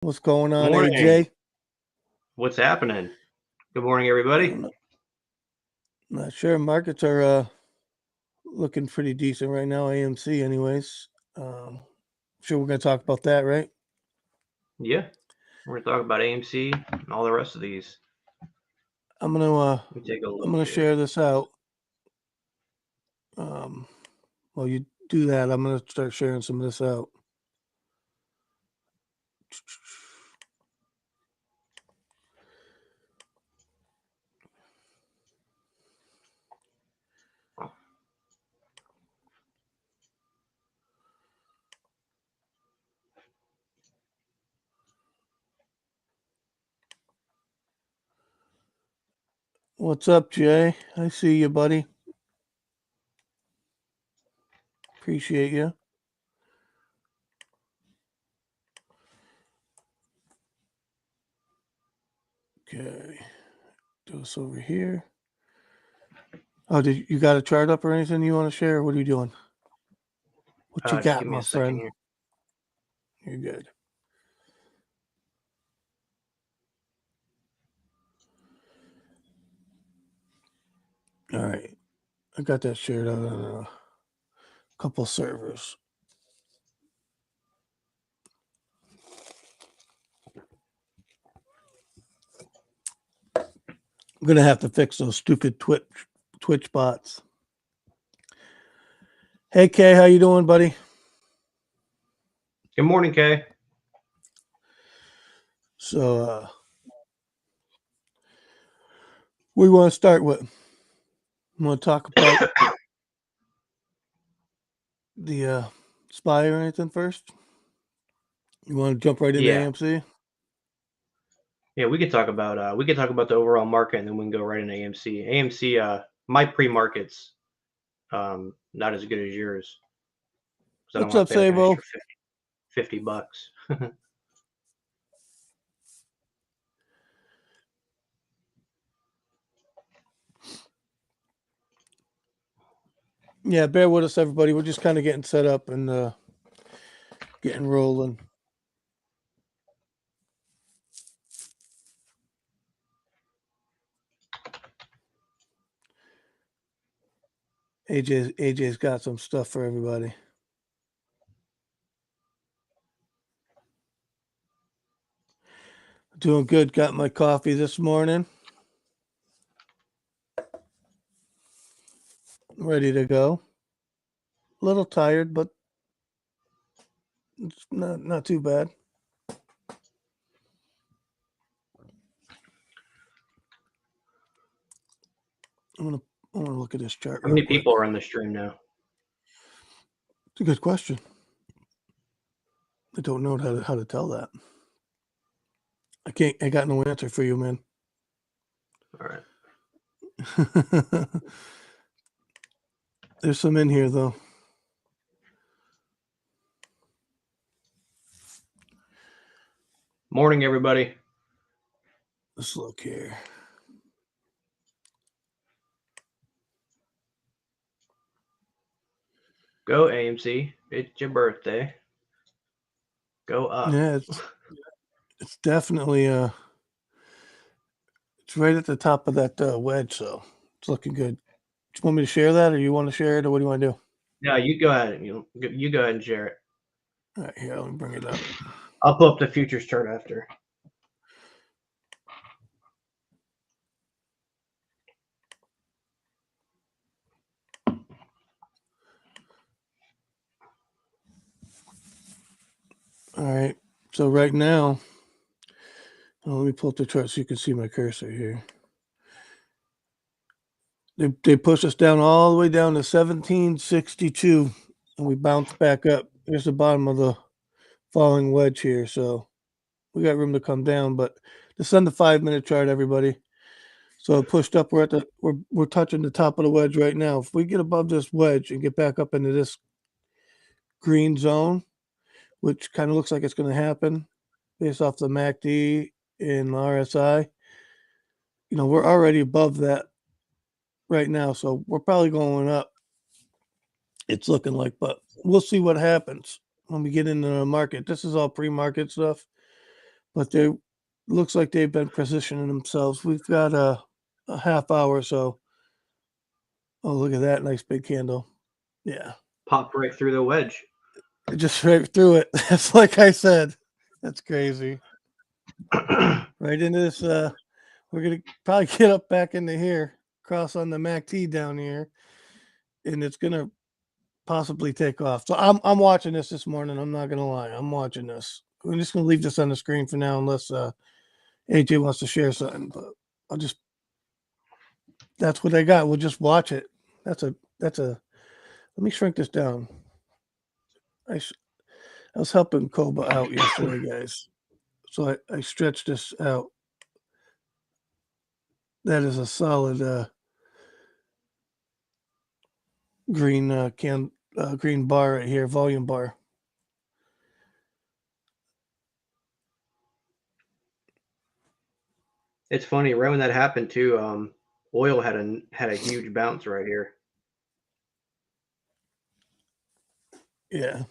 What's going on, Morning. AJ? What's happening? Good morning, everybody. Not sure. Markets are looking pretty decent right now. AMC, anyways. Sure, we're going to talk about that, right? Yeah, we're gonna talk about AMC and all the rest of these. I'm gonna Let me take a look. I'm gonna here. share this out. While you do that, I'm gonna start sharing some of this out. What's up, Jay? I see you, buddy. Appreciate you. Okay, do this over here. Oh, did you got a chart up or anything you want to share? What are you doing? What you Just got, give me my a second friend? here. You're good. All right, I got that shared out on a couple servers. I'm gonna have to fix those stupid Twitch bots. Hey Kay, how you doing, buddy? Good morning, Kay. So we want to start with. You want to talk about the SPY or anything first? You want to jump right into AMC? Yeah, we could talk about the overall market, and then we can go right into AMC. AMC, my pre-markets, not as good as yours, because I don't What's want up, to pay like an Sabo? extra $50. Yeah, bear with us, everybody. We're just kind of getting set up and getting rolling. AJ's got some stuff for everybody. Doing good. Got my coffee this morning. Ready to go. A little tired, but it's not too bad. I'm gonna look at this chart. How many people are on the stream now? It's a good question. I don't know how to tell that. I got no answer for you, man. All right. There's some in here though. Morning, everybody. Let's look here. Go AMC. It's your birthday. Go up. Yeah, it's definitely it's right at the top of that wedge, so it's looking good. Do you want me to share that, or you want to share it, or what do you want to do? No, you go ahead. You go ahead and share it. All right, here, let me bring it up. I'll pull up the futures chart after. All right, so right now, let me pull up the chart so you can see my cursor here. They pushed us down all the way down to 1762, and we bounced back up. Here's the bottom of the falling wedge here, so we got room to come down. But this on the 5-minute chart, everybody. So it pushed up. We're touching the top of the wedge right now. If we get above this wedge and get back up into this green zone, which kind of looks like it's going to happen based off the MACD and RSI, we're already above that right now. So we're probably going up. It's looking like, but we'll see what happens when we get into the market. This is all pre-market stuff. but they looks like they've been positioning themselves. We've got a half hour, so oh, look at that nice big candle. Yeah, Popped right through the wedge. just right through it. That's like I said. That's crazy. Right into this. We're gonna probably get up back into here, cross on the MACD down here, and it's gonna possibly take off. So I'm watching this morning. I'm not gonna lie. I'm watching this. I'm just gonna leave this on the screen for now, unless AJ wants to share something. But I'll just. That's what I got. We'll just watch it. That's a. Let me shrink this down. I was helping Koba out yesterday, guys. So I stretched this out. That is a solid green green bar right here, volume bar. It's funny, right when that happened too, oil had a huge bounce right here. Yeah.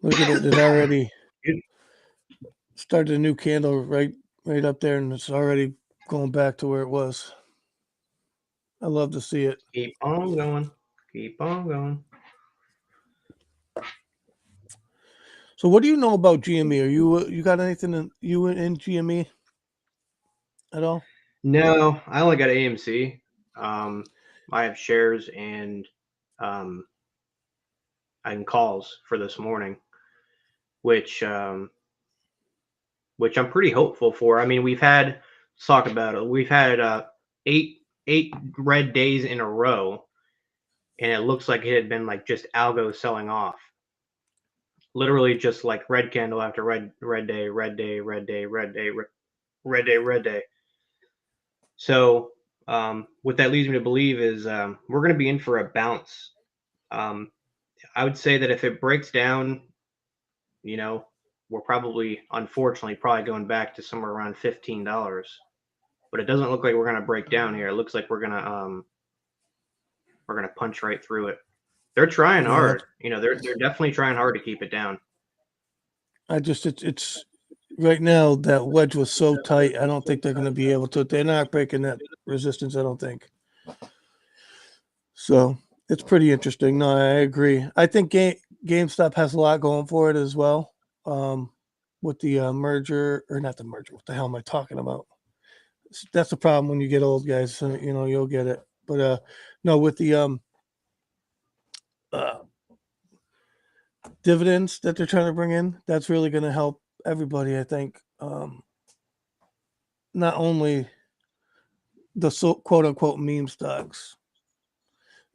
Look at it. It already started a new candle right up there, and it's already going back to where it was. I love to see it. Keep on going. Keep on going. So, what do you know about GME? Are you got anything in GME at all? No, I only got AMC. I have shares and calls for this morning, which I'm pretty hopeful for. I mean, let's talk about it. We've had eight red days in a row, and it looks like it had been like just algo selling off. Literally just like red candle after red day, red day, red day, red day, red day, red day. So what that leads me to believe is we're going to be in for a bounce. I would say that if it breaks down, we're probably, unfortunately, going back to somewhere around $15. But it doesn't look like we're going to break down here. It looks like we're gonna punch right through it. They're trying hard. They're definitely trying hard to keep it down. It's right now that wedge was so tight. I don't think they're going to be able to. They're not breaking that resistance. I don't think. So it's pretty interesting. No, I agree. I think GameStop has a lot going for it as well. With the merger, or not the merger. What the hell am I talking about? That's the problem when you get old, guys. You'll get it. But no, with the dividends that they're trying to bring in, that's really going to help everybody. I think. Not only the quote unquote meme stocks.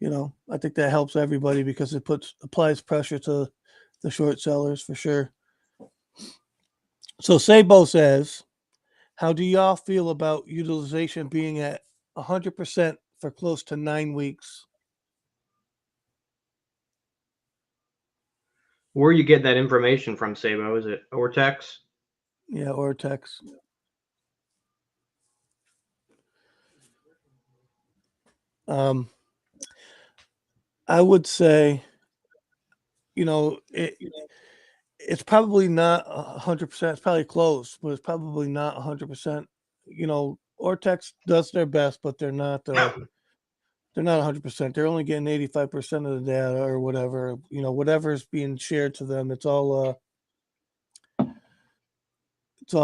I think that helps everybody because it applies pressure to the short sellers for sure. So Sabo says, how do y'all feel about utilization being at 100% for close to 9 weeks? Where you get that information from, Sabo? Is it Ortex? Yeah, Ortex. I would say, it's probably not 100%. It's probably close, but it's probably not 100%. Ortex does their best, but they're not 100%. They're only getting 85% of the data or whatever. Whatever's being shared to them, it's all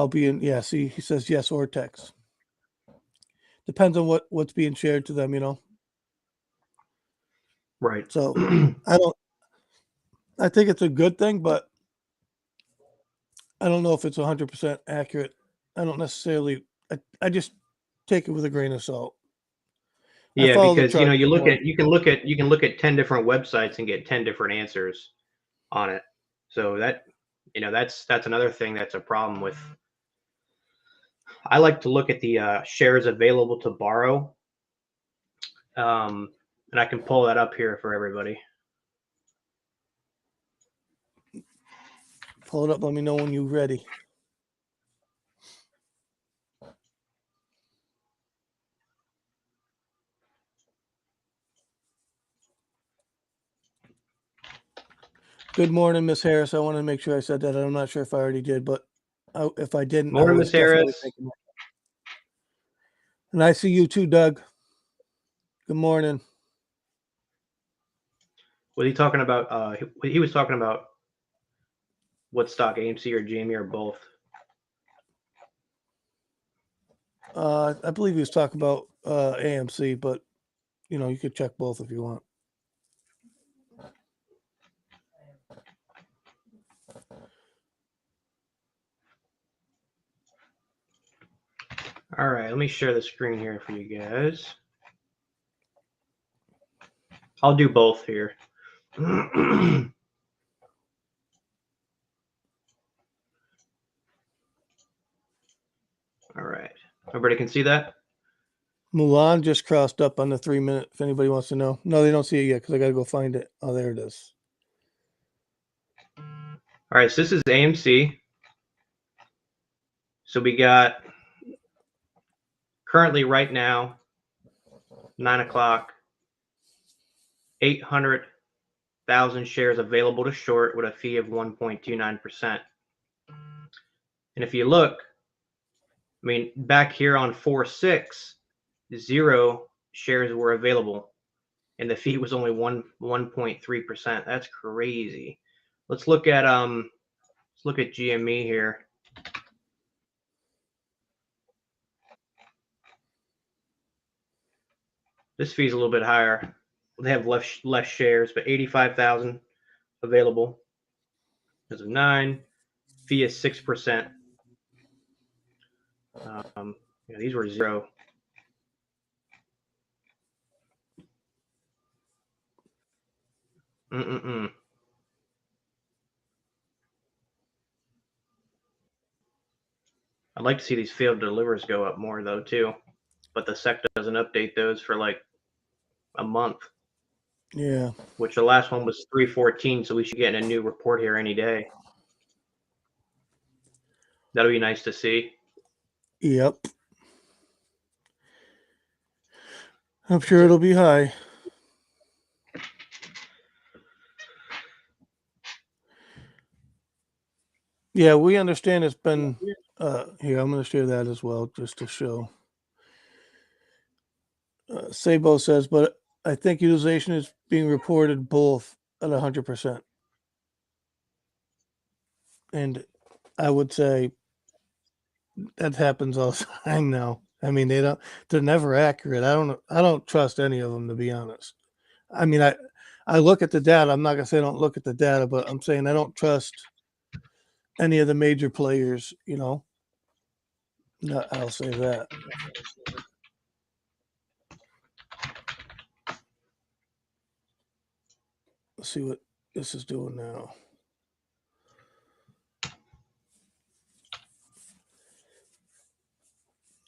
being, yeah. See, he says yes, Ortex. Depends on what's being shared to them. Right. So I think it's a good thing, but I don't know if it's 100% accurate. I don't necessarily. I just take it with a grain of salt. I Yeah, follow the because chart. you can look at 10 different websites and get 10 different answers on it. So that's another thing that's a problem with. I like to look at the shares available to borrow, and I can pull that up here for everybody. Pull it up. Let me know when you're ready. Good morning, Miss Harris. I want to make sure I said that. I'm not sure if I already did, but If I didn't, I Morning, was Miss definitely Harris. thinking. And I see you too, Doug. Good morning. Was he talking about? He was talking about what stock, AMC or GME or both? I believe he was talking about AMC, but you could check both if you want. All right, let me share the screen here for you guys. I'll do both here. All right, everybody can see that? Mulan just crossed up on the 3 minute, if anybody wants to know. No, they don't see it yet because I got to go find it. Oh, there it is. All right, so this is AMC. So we got currently right now, 9 o'clock, 800,000 shares available to short with a fee of 1.29%. And if you look, I mean, back here on 4/6, 0 shares were available, and the fee was only 1.3%. That's crazy. Let's look at GME here. This fee is a little bit higher. They have less shares, but 85,000 available as of 9. Fee is 6%. These were 0. I'd like to see these failed delivers go up more though too, but the SEC doesn't update those for like a month. Yeah. Which the last one was 3/14, so we should get a new report here any day. That'll be nice to see. Yep. I'm sure it'll be high. Yeah, we understand it's been here. I'm going to share that as well just to show. Sabo says, but I think utilization is being reported both at 100%. And I would say that happens all the time now. I mean, they're never accurate. I don't trust any of them, to be honest. I mean, I look at the data. I'm not going to say I don't look at the data, but I'm saying I don't trust any of the major players, No, I'll say that. Let's see what this is doing now.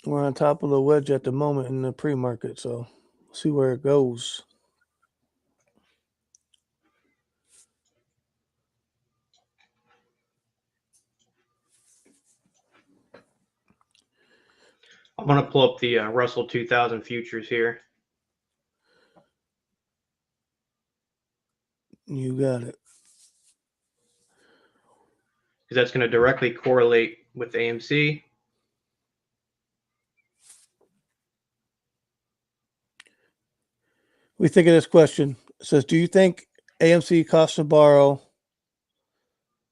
We're on top of the wedge at the moment in the pre-market, so we'll see where it goes. I'm going to pull up the Russell 2000 futures here. You got it. Because that's going to directly correlate with AMC. We think of this question. It says, do you think AMC costs to borrow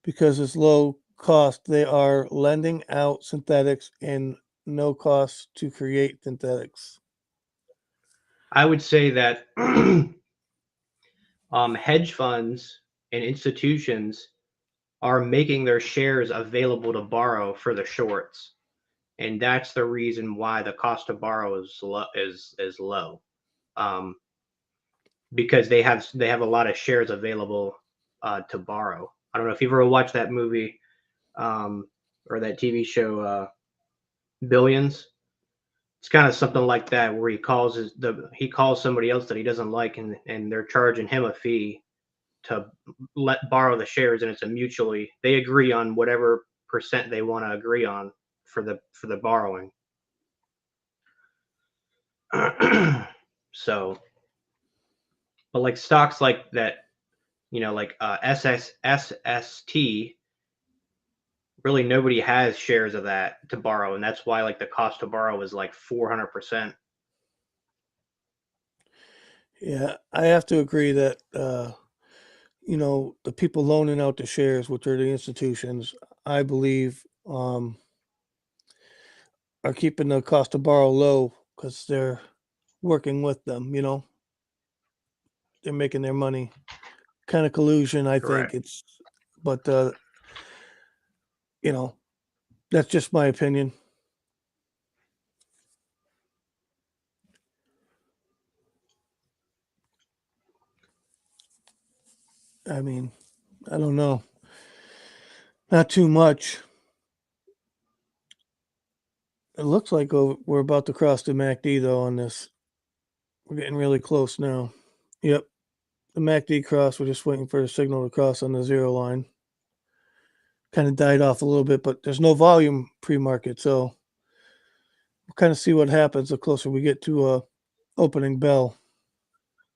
because it's low cost? They are lending out synthetics and no cost to create synthetics. I would say that hedge funds and institutions are making their shares available to borrow for the shorts, and that's the reason why the cost to borrow is low. Because they have a lot of shares available to borrow. I don't know if you've ever watched that movie or that TV show Billions. It's kind of something like that where he calls somebody else that he doesn't like, and they're charging him a fee to borrow the shares, and it's they agree on whatever percent they want to agree on for the borrowing. So, but like stocks like that, like SST really nobody has shares of that to borrow, and that's why like the cost to borrow is like 400%. Yeah, I have to agree that the people loaning out the shares, which are the institutions, I believe, are keeping the cost to borrow low because they're working with them. They're making their money. Kind of collusion, I think Correct. but that's just my opinion. I mean, I don't know. Not too much. It looks like we're about to cross the MACD though on this. We're getting really close now. Yep. The MACD cross. We're just waiting for a signal to cross on the 0 line. Kind of died off a little bit, but there's no volume pre-market, so we'll kind of see what happens the closer we get to opening bell.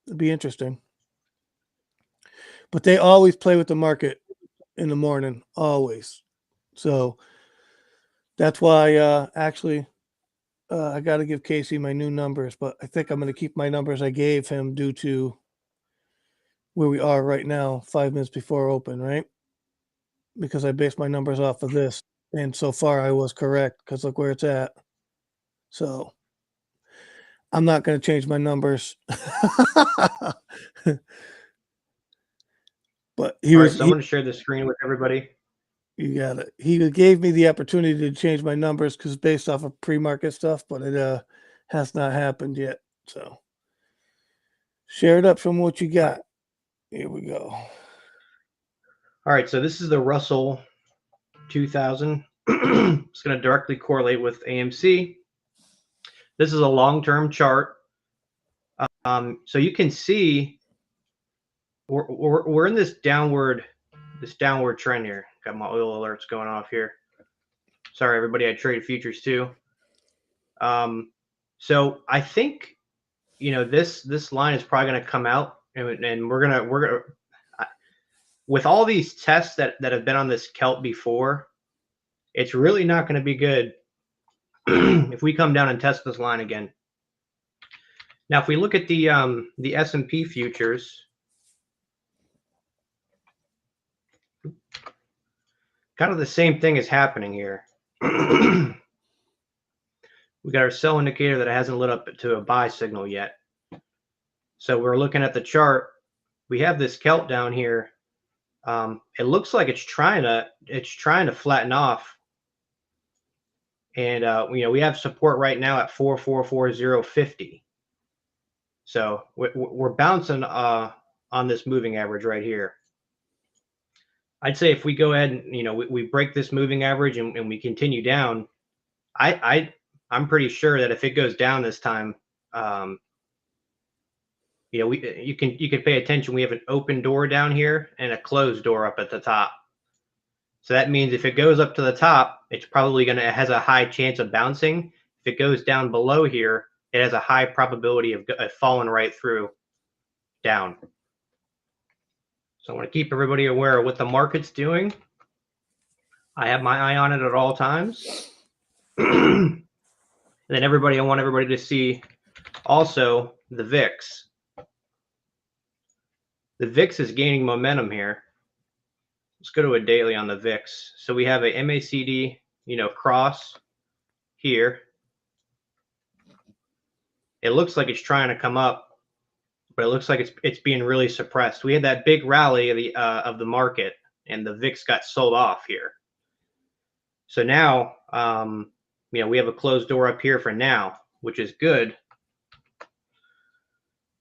It'd be interesting. But they always play with the market in the morning, always. So that's why actually I got to give Casey my new numbers, but I think I'm going to keep my numbers I gave him due to where we are right now, 5 minutes before open, right? Because I based my numbers off of this, and so far I was correct because look where it's at. So I'm not going to change my numbers. But All right, so I'm going to share the screen with everybody. You got it. He gave me the opportunity to change my numbers because based off of pre-market stuff, but it has not happened yet. So share it up from what you got. Here we go. All right, so this is the Russell 2000. It's going to directly correlate with AMC. This is a long-term chart. So you can see we're in this downward trend here. Got my oil alerts going off here. Sorry, everybody. I traded futures too. So I think this line is probably going to come out, and we're gonna with all these tests that have been on this Kelt before, it's really not going to be good if we come down and test this line again. Now, if we look at the S&P futures, kind of the same thing is happening here. We got our sell indicator that hasn't lit up to a buy signal yet. So we're looking at the chart. We have this Kelt down here. It looks like it's trying to flatten off. And we have support right now at 4,440.50. So we're bouncing on this moving average right here. I'd say if we go ahead and we break this moving average and we continue down, I'm pretty sure that if it goes down this time, you can pay attention. We have an open door down here and a closed door up at the top. So that means if it goes up to the top, it's probably it has a high chance of bouncing. If it goes down below here, it has a high probability of falling right through down. So I want to keep everybody aware of what the market's doing. I have my eye on it at all times. And then I want everybody to see also the VIX. The VIX is gaining momentum here. Let's go to a daily on the VIX. So we have a MACD, cross here. It looks like it's trying to come up, but it looks like it's being really suppressed. We had that big rally of the market, and the VIX got sold off here. So now, we have a closed door up here for now, which is good.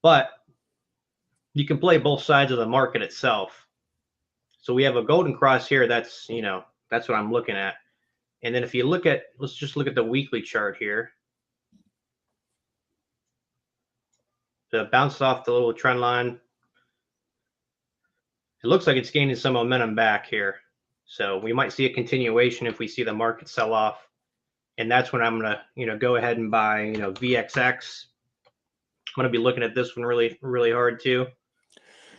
But you can play both sides of the market itself. So we have a golden cross here. That's what I'm looking at. And then if you let's just look at the weekly chart here. So it bounced off the little trend line. It looks like it's gaining some momentum back here. So we might see a continuation if we see the market sell off. And that's when I'm going to, go ahead and buy, VXX. I'm going to be looking at this one really, really hard too.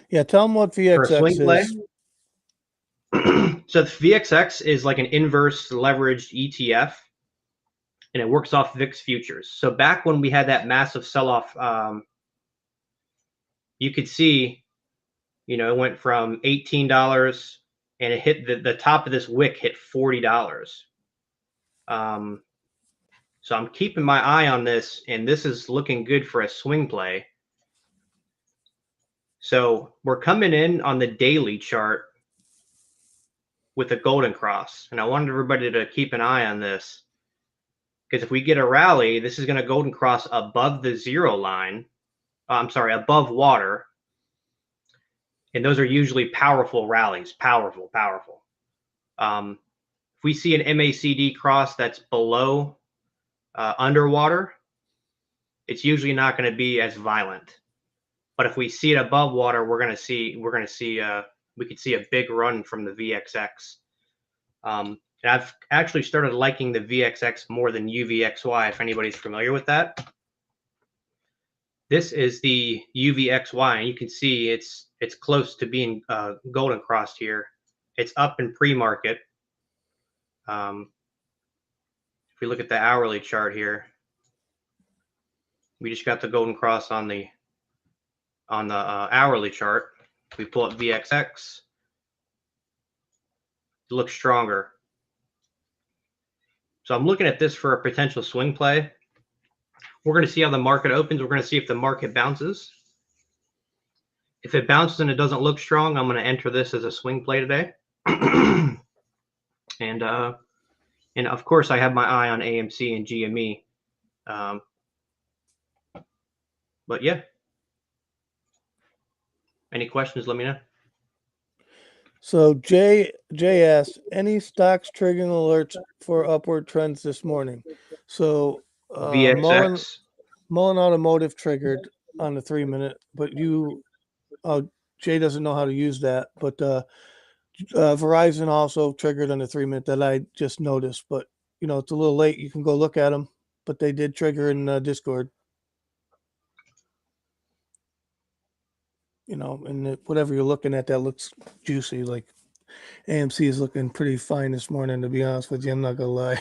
Yeah, tell them what For a swing VXX play. is. So the VXX is like an inverse leveraged ETF, and it works off VIX futures. So back when we had that massive sell-off, you could see, it went from $18 and it hit the top of this wick hit $40. So I'm keeping my eye on this, and this is looking good for a swing play. So we're coming in on the daily chart with a golden cross, and I wanted everybody to keep an eye on this, because if we get a rally, this is going to golden cross above the zero line. I'm sorry, above water, and those are usually powerful rallies. Powerful. If we see an MACD cross that's below underwater, it's usually not going to be as violent. But if we see it above water, we could see a big run from the VXX. And I've actually started liking the VXX more than UVXY, if anybody's familiar with that. This is the UVXY, and you can see it's close to being golden crossed here. It's up in pre-market. If we look at the hourly chart here, we just got the golden cross on the hourly chart. If we pull up VXX, it looks stronger. So I'm looking at this for a potential swing play. We're going to see how the market opens. We're going to see if the market bounces. If it bounces and it doesn't look strong, I'm going to enter this as a swing play today. And of course, I have my eye on AMC and GME. But yeah, any questions, let me know. So Jay asked, any stocks triggering alerts for upward trends this morning? So VXX. Mullen Automotive triggered on the 3-minute, but Jay doesn't know how to use that. But Verizon also triggered on the 3-minute that I just noticed. But it's a little late. You can go look at them, but they did trigger in Discord. And whatever you're looking at, that looks juicy. Like AMC is looking pretty fine this morning, to be honest with you. I'm not gonna lie.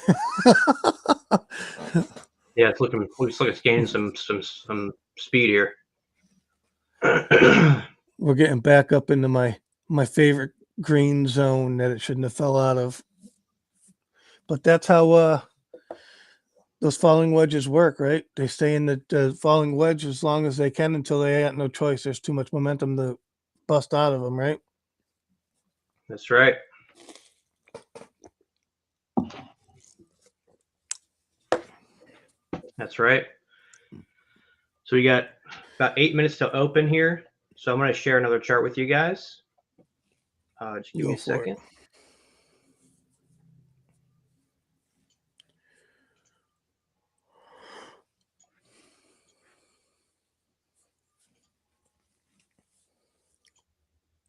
Yeah, it looks like it's gaining some speed here. We're getting back up into my favorite green zone that it shouldn't have fell out of. But that's how those falling wedges work, right? They stay in the falling wedge as long as they can until they got no choice. There's too much momentum to bust out of them, right? That's right. That's right. So we got about 8 minutes to open here. So I'm going to share another chart with you guys. Just give me a second.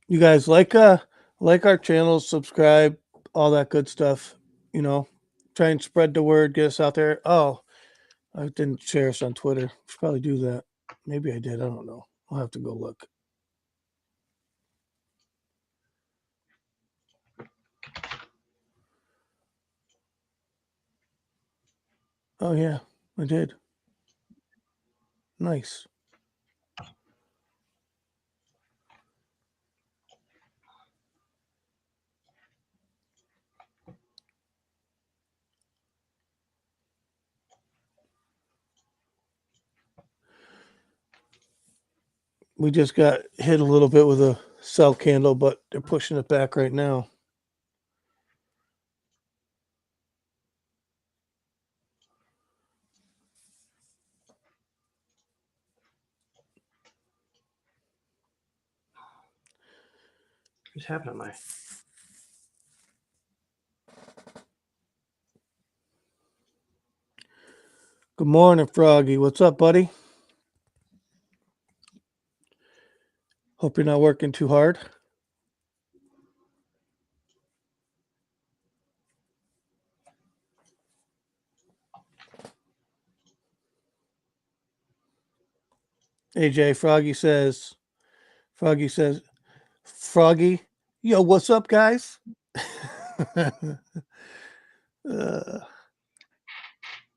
You guys like our channel, subscribe, all that good stuff. Try and spread the word, get us out there. Oh, I didn't share us on Twitter. Should probably do that. Maybe I did. I don't know. I'll have to go look. Oh yeah, I did. Nice. We just got hit a little bit with a sell candle, but they're pushing it back right now. What's happening, Mike? Good morning, Froggy. What's up, buddy? Hope you're not working too hard. AJ, Froggy says, Froggy, yo, what's up, guys?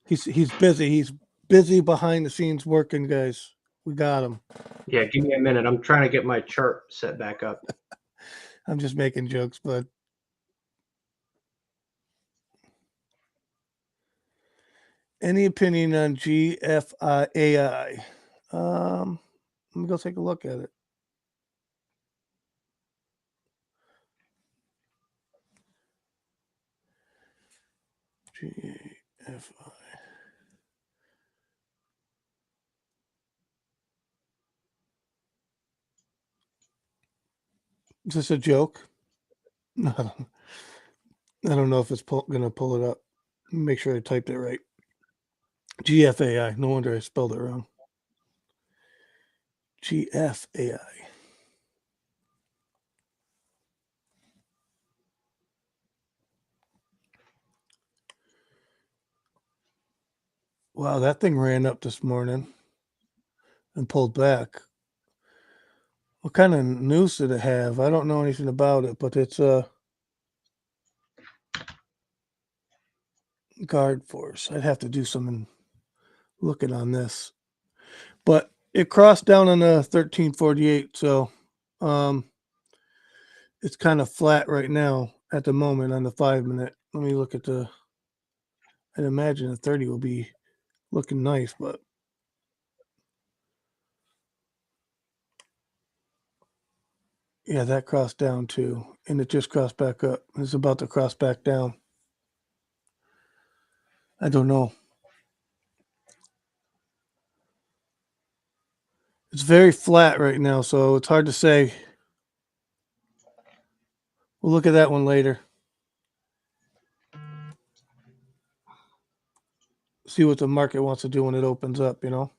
He's busy. He's busy behind the scenes working, guys. We got him. Yeah, give me a minute. I'm trying to get my chart set back up. I'm just making jokes, but any opinion on GFAI? Let me go take a look at it. GFI. Is this a joke? I don't know if it's going to pull it up. Make sure I typed it right. GFAI. No wonder I spelled it wrong. GFAI. Wow, that thing ran up this morning and pulled back. What kind of news did it have? I don't know anything about it, but it's a guard force. I'd have to do some looking on this. But it crossed down on the 1348, so it's kind of flat right now at the moment on the 5-minute. Let me look at the. I'd imagine the 30 will be looking nice, but yeah, that crossed down too, and it just crossed back up. It's about to cross back down. I don't know. It's very flat right now, so it's hard to say. We'll look at that one later. See what the market wants to do when it opens up, you know?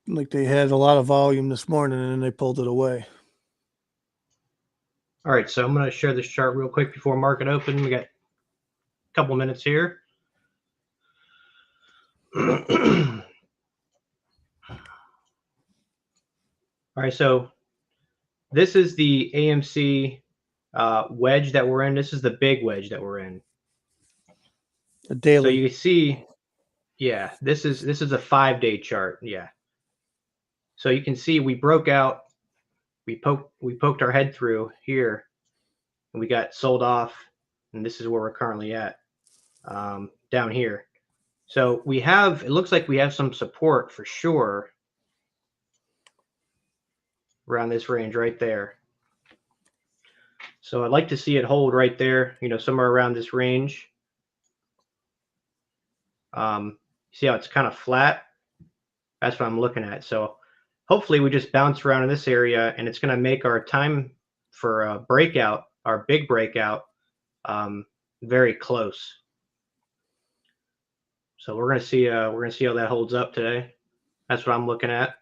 Like they had a lot of volume this morning and then they pulled it away. All right, so I'm going to share this chart real quick before market open. We got a couple minutes here. All right, so this is the AMC wedge that we're in. This is the big wedge that we're in. A daily. So you can see, yeah, this is a 5-day chart. Yeah. So you can see we broke out, we poked our head through here, and we got sold off, and this is where we're currently at, down here. So we have, it looks like we have some support for sure around this range right there. So I'd like to see it hold right there, you know, somewhere around this range. See how it's kind of flat? That's what I'm looking at. So hopefully we just bounce around in this area, and it's going to make our time for a breakout, our big breakout, very close. So we're going to see how that holds up today. That's what I'm looking at.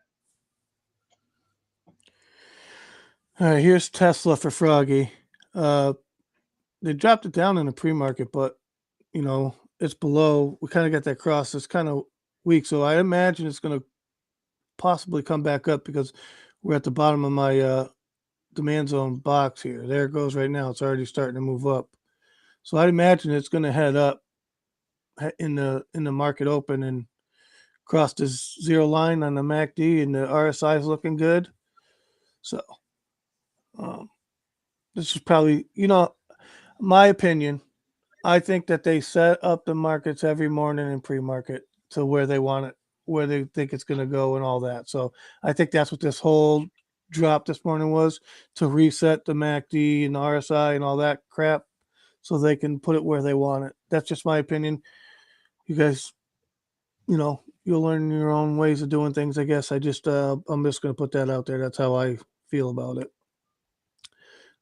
All right, here's Tesla for Froggy. They dropped it down in the pre-market, but you know, it's below. We kind of got that cross. It's kind of weak. So I imagine it's going to possibly come back up because we're at the bottom of my demand zone box here. There it goes right now. It's already starting to move up. So I'd imagine it's going to head up in the market open and cross this zero line on the MACD, and the RSI is looking good. So this is probably, you know, my opinion. I think that they set up the markets every morning in pre-market to where they want it, where they think it's going to go and all that. So I think that's what this whole drop this morning was, to reset the MACD and the RSI and all that crap so they can put it where they want it. That's just my opinion. You guys, you know, you'll learn your own ways of doing things, I guess. I'm just going to put that out there. That's how I feel about it.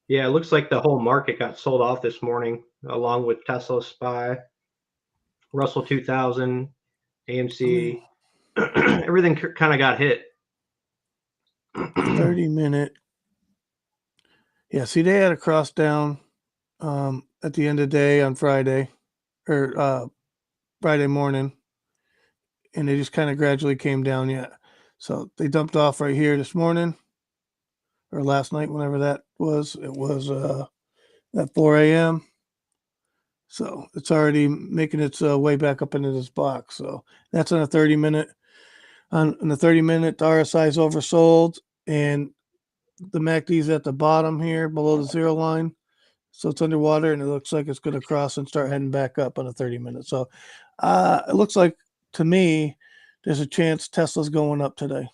Yeah, it looks like the whole market got sold off this morning, along with Tesla SPY, Russell 2000, AMC. Everything kind of got hit. 30-minute. Yeah, see, they had a cross down at the end of the day on Friday, or Friday morning. and they just kind of gradually came down yet. So they dumped off right here this morning or last night, whenever that was. It was at 4 a.m. So it's already making its way back up into this box. So that's on a 30-minute. On the 30-minute, the RSI is oversold, and the MACD is at the bottom here below the zero line. So it's underwater, and it looks like it's going to cross and start heading back up on a 30-minute. So it looks like, to me, there's a chance Tesla's going up today.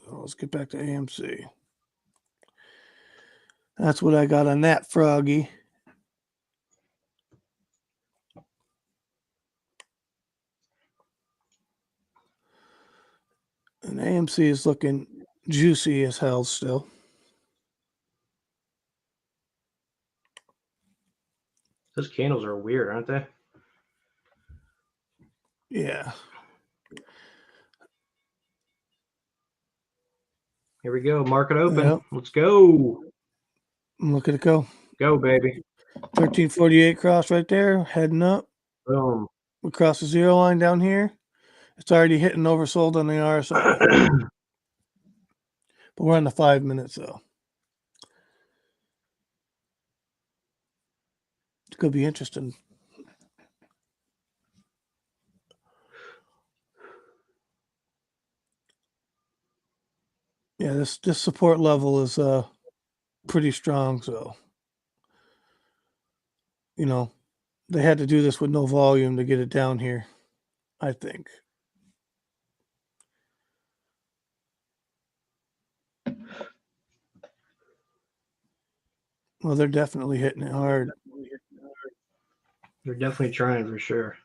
So let's get back to AMC. That's what I got on that, Froggy. And AMC is looking juicy as hell still. Those candles are weird, aren't they? Yeah. Here we go. Market open. Yep. Let's go. Look at it go. Go, baby. 1348 cross right there, heading up. Boom. We cross the zero line down here. It's already hitting oversold on the RSI. But we're on the 5 minutes, though. It could be interesting. Yeah, this support level is pretty strong. So, you know, they had to do this with no volume to get it down here, I think. Well, they're definitely hitting it hard. They're definitely trying for sure.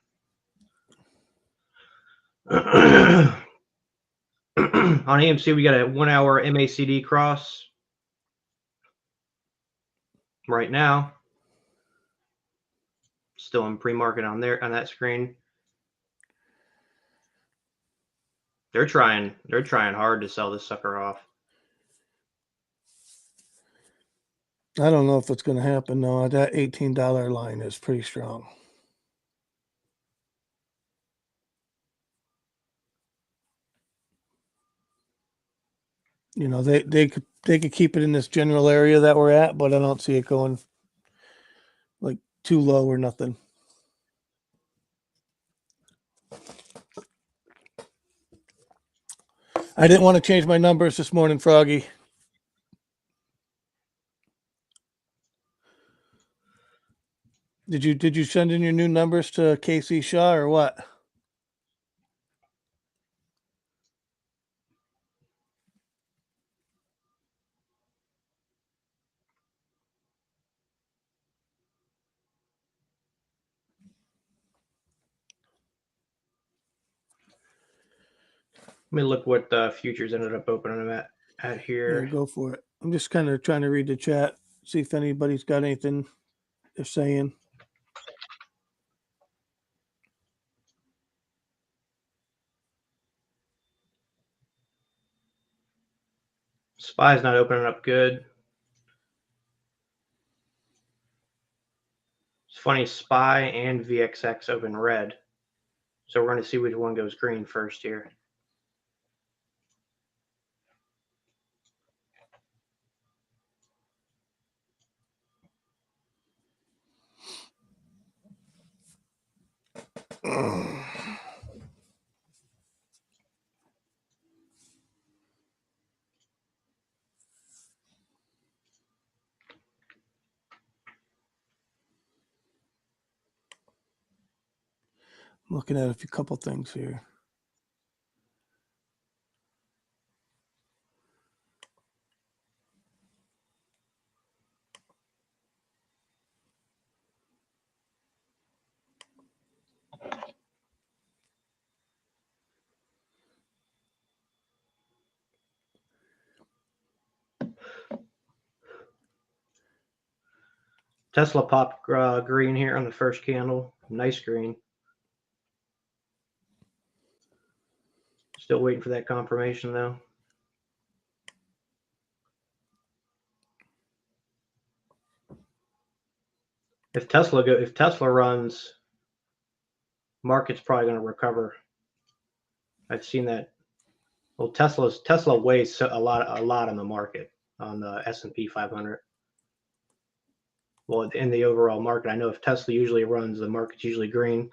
On AMC, we got a 1 hour MACD cross right now. Still in pre-market on that screen. They're trying hard to sell this sucker off. I don't know if it's going to happen, though. That $18 line is pretty strong. You know, they could keep it in this general area that we're at, but I don't see it going like too low or nothing. I didn't want to change my numbers this morning, Froggy. Did you send in your new numbers to KC Shaw or what? Let me look what the futures ended up opening at here. Yeah, go for it. I'm just kind of trying to read the chat, see if anybody's got anything they're saying. SPY's not opening up good. It's funny, SPY and VXX open red. So we're going to see which one goes green first here. I'm looking at a couple things here. Tesla popped green here on the first candle. Nice green. Still waiting for that confirmation though. If Tesla runs market's probably going to recover. I've seen that. Well, Tesla weighs a lot in the market on the S&P 500. Well, in the overall market, I know if Tesla usually runs, the market's usually green.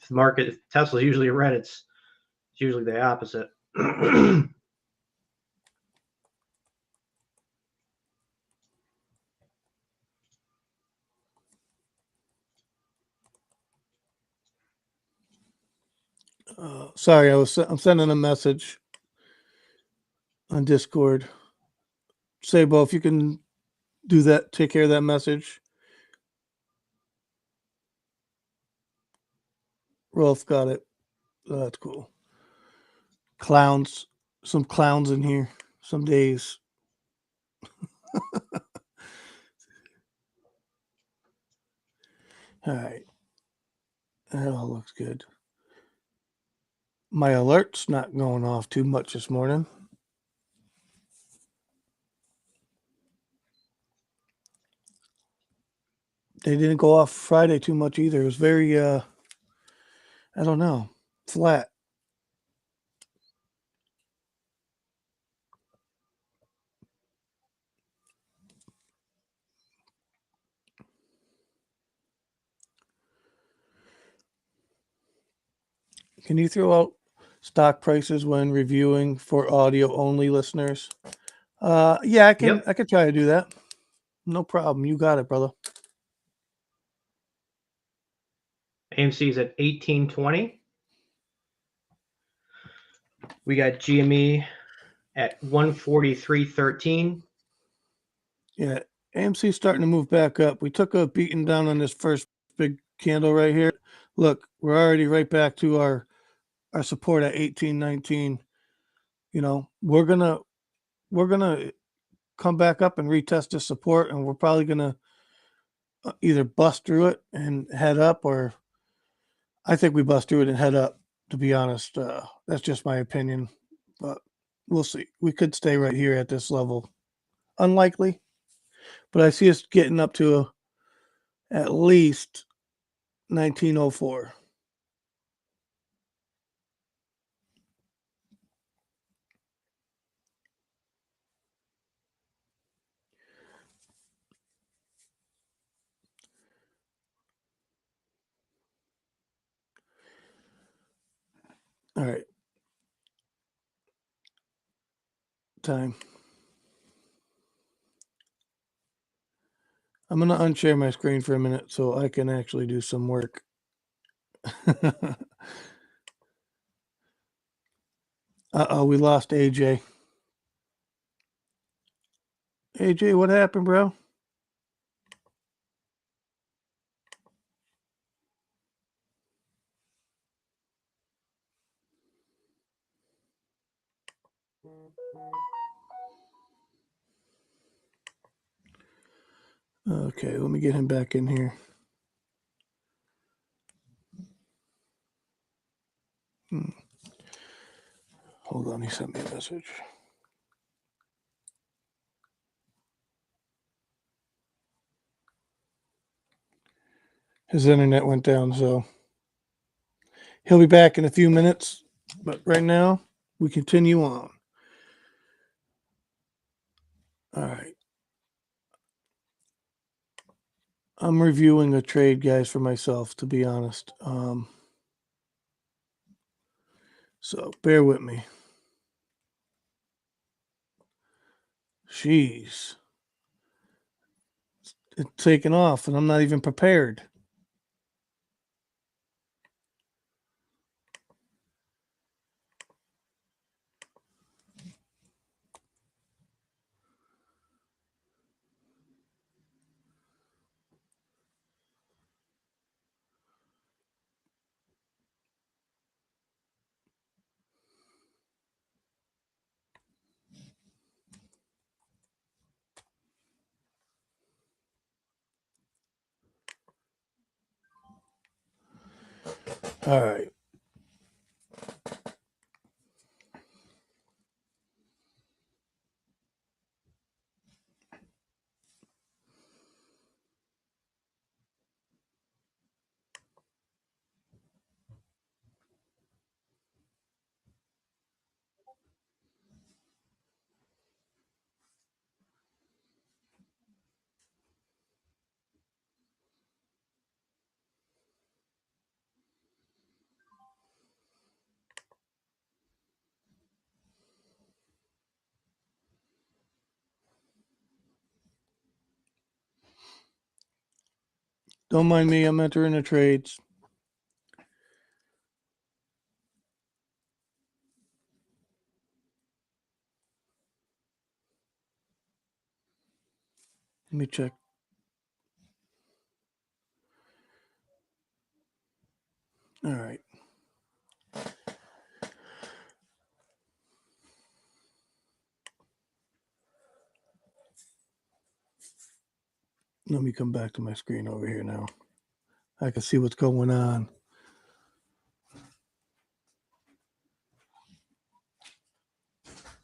If Tesla's usually red, it's usually the opposite. Sorry, I'm sending a message on Discord. Sabo, if you can do that, take care of that message. Rolf got it. Oh, that's cool. Clowns. Some clowns in here. Some days. All right. That all looks good. My alert's not going off too much this morning. They didn't go off Friday too much either. It was very, I don't know, flat. Can you throw out stock prices when reviewing for audio only listeners? Yeah, I can. Yep. I can try to do that. No problem. You got it, brother. AMC's at 1820. We got GME at 143.13. Yeah, AMC's starting to move back up. We took a beating down on this first big candle right here. Look, we're already right back to our support at 1819. You know, we're gonna come back up and retest this support, and we're probably gonna either bust through it and head up, or I think we bust through it and head up. To be honest, that's just my opinion, but we'll see. We could stay right here at this level. Unlikely, but I see us getting up to at least 1904. All right. Time. I'm going to unshare my screen for a minute so I can actually do some work. Uh-oh, we lost AJ. AJ, what happened, bro? Okay, let me get him back in here. Hold on, he sent me a message. His internet went down, so he'll be back in a few minutes. But right now, we continue on. All right. I'm reviewing a trade, guys, for myself, to be honest. So bear with me. Jeez. It's taking off, and I'm not even prepared. All right. Don't mind me. I'm entering the trades. Let me check. All right. Let me come back to my screen over here now. I can see what's going on.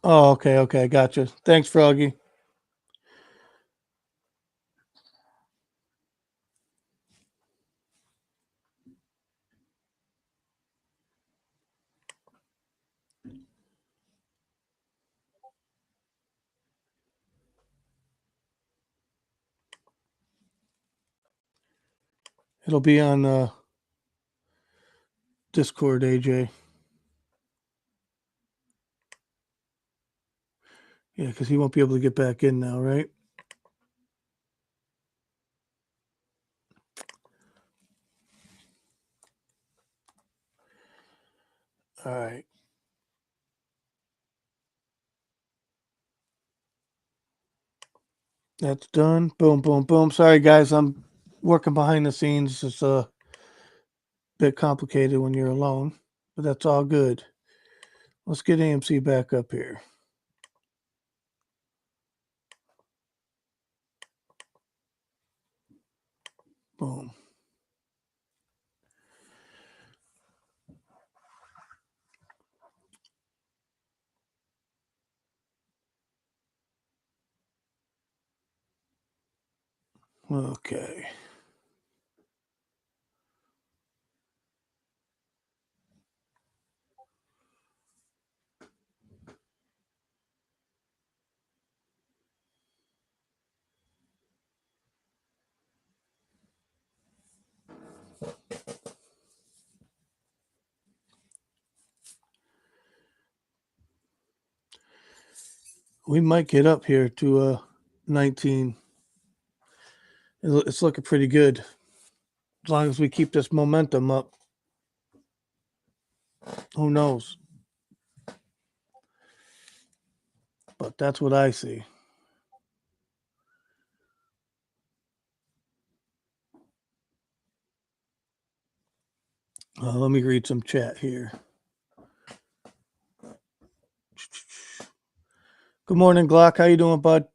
Oh, okay. Okay. Gotcha. Thanks, Froggy. It'll be on Discord, AJ. Yeah, because he won't be able to get back in now, right? All right. That's done. Boom, boom, boom. Sorry, guys. I'm working behind the scenes. It's a bit complicated when you're alone, but that's all good. Let's get AMC back up here. Boom. Okay. We might get up here to 19. It's looking pretty good. As long as we keep this momentum up. Who knows? But that's what I see. Let me read some chat here. Good morning, Glock. How you doing, bud?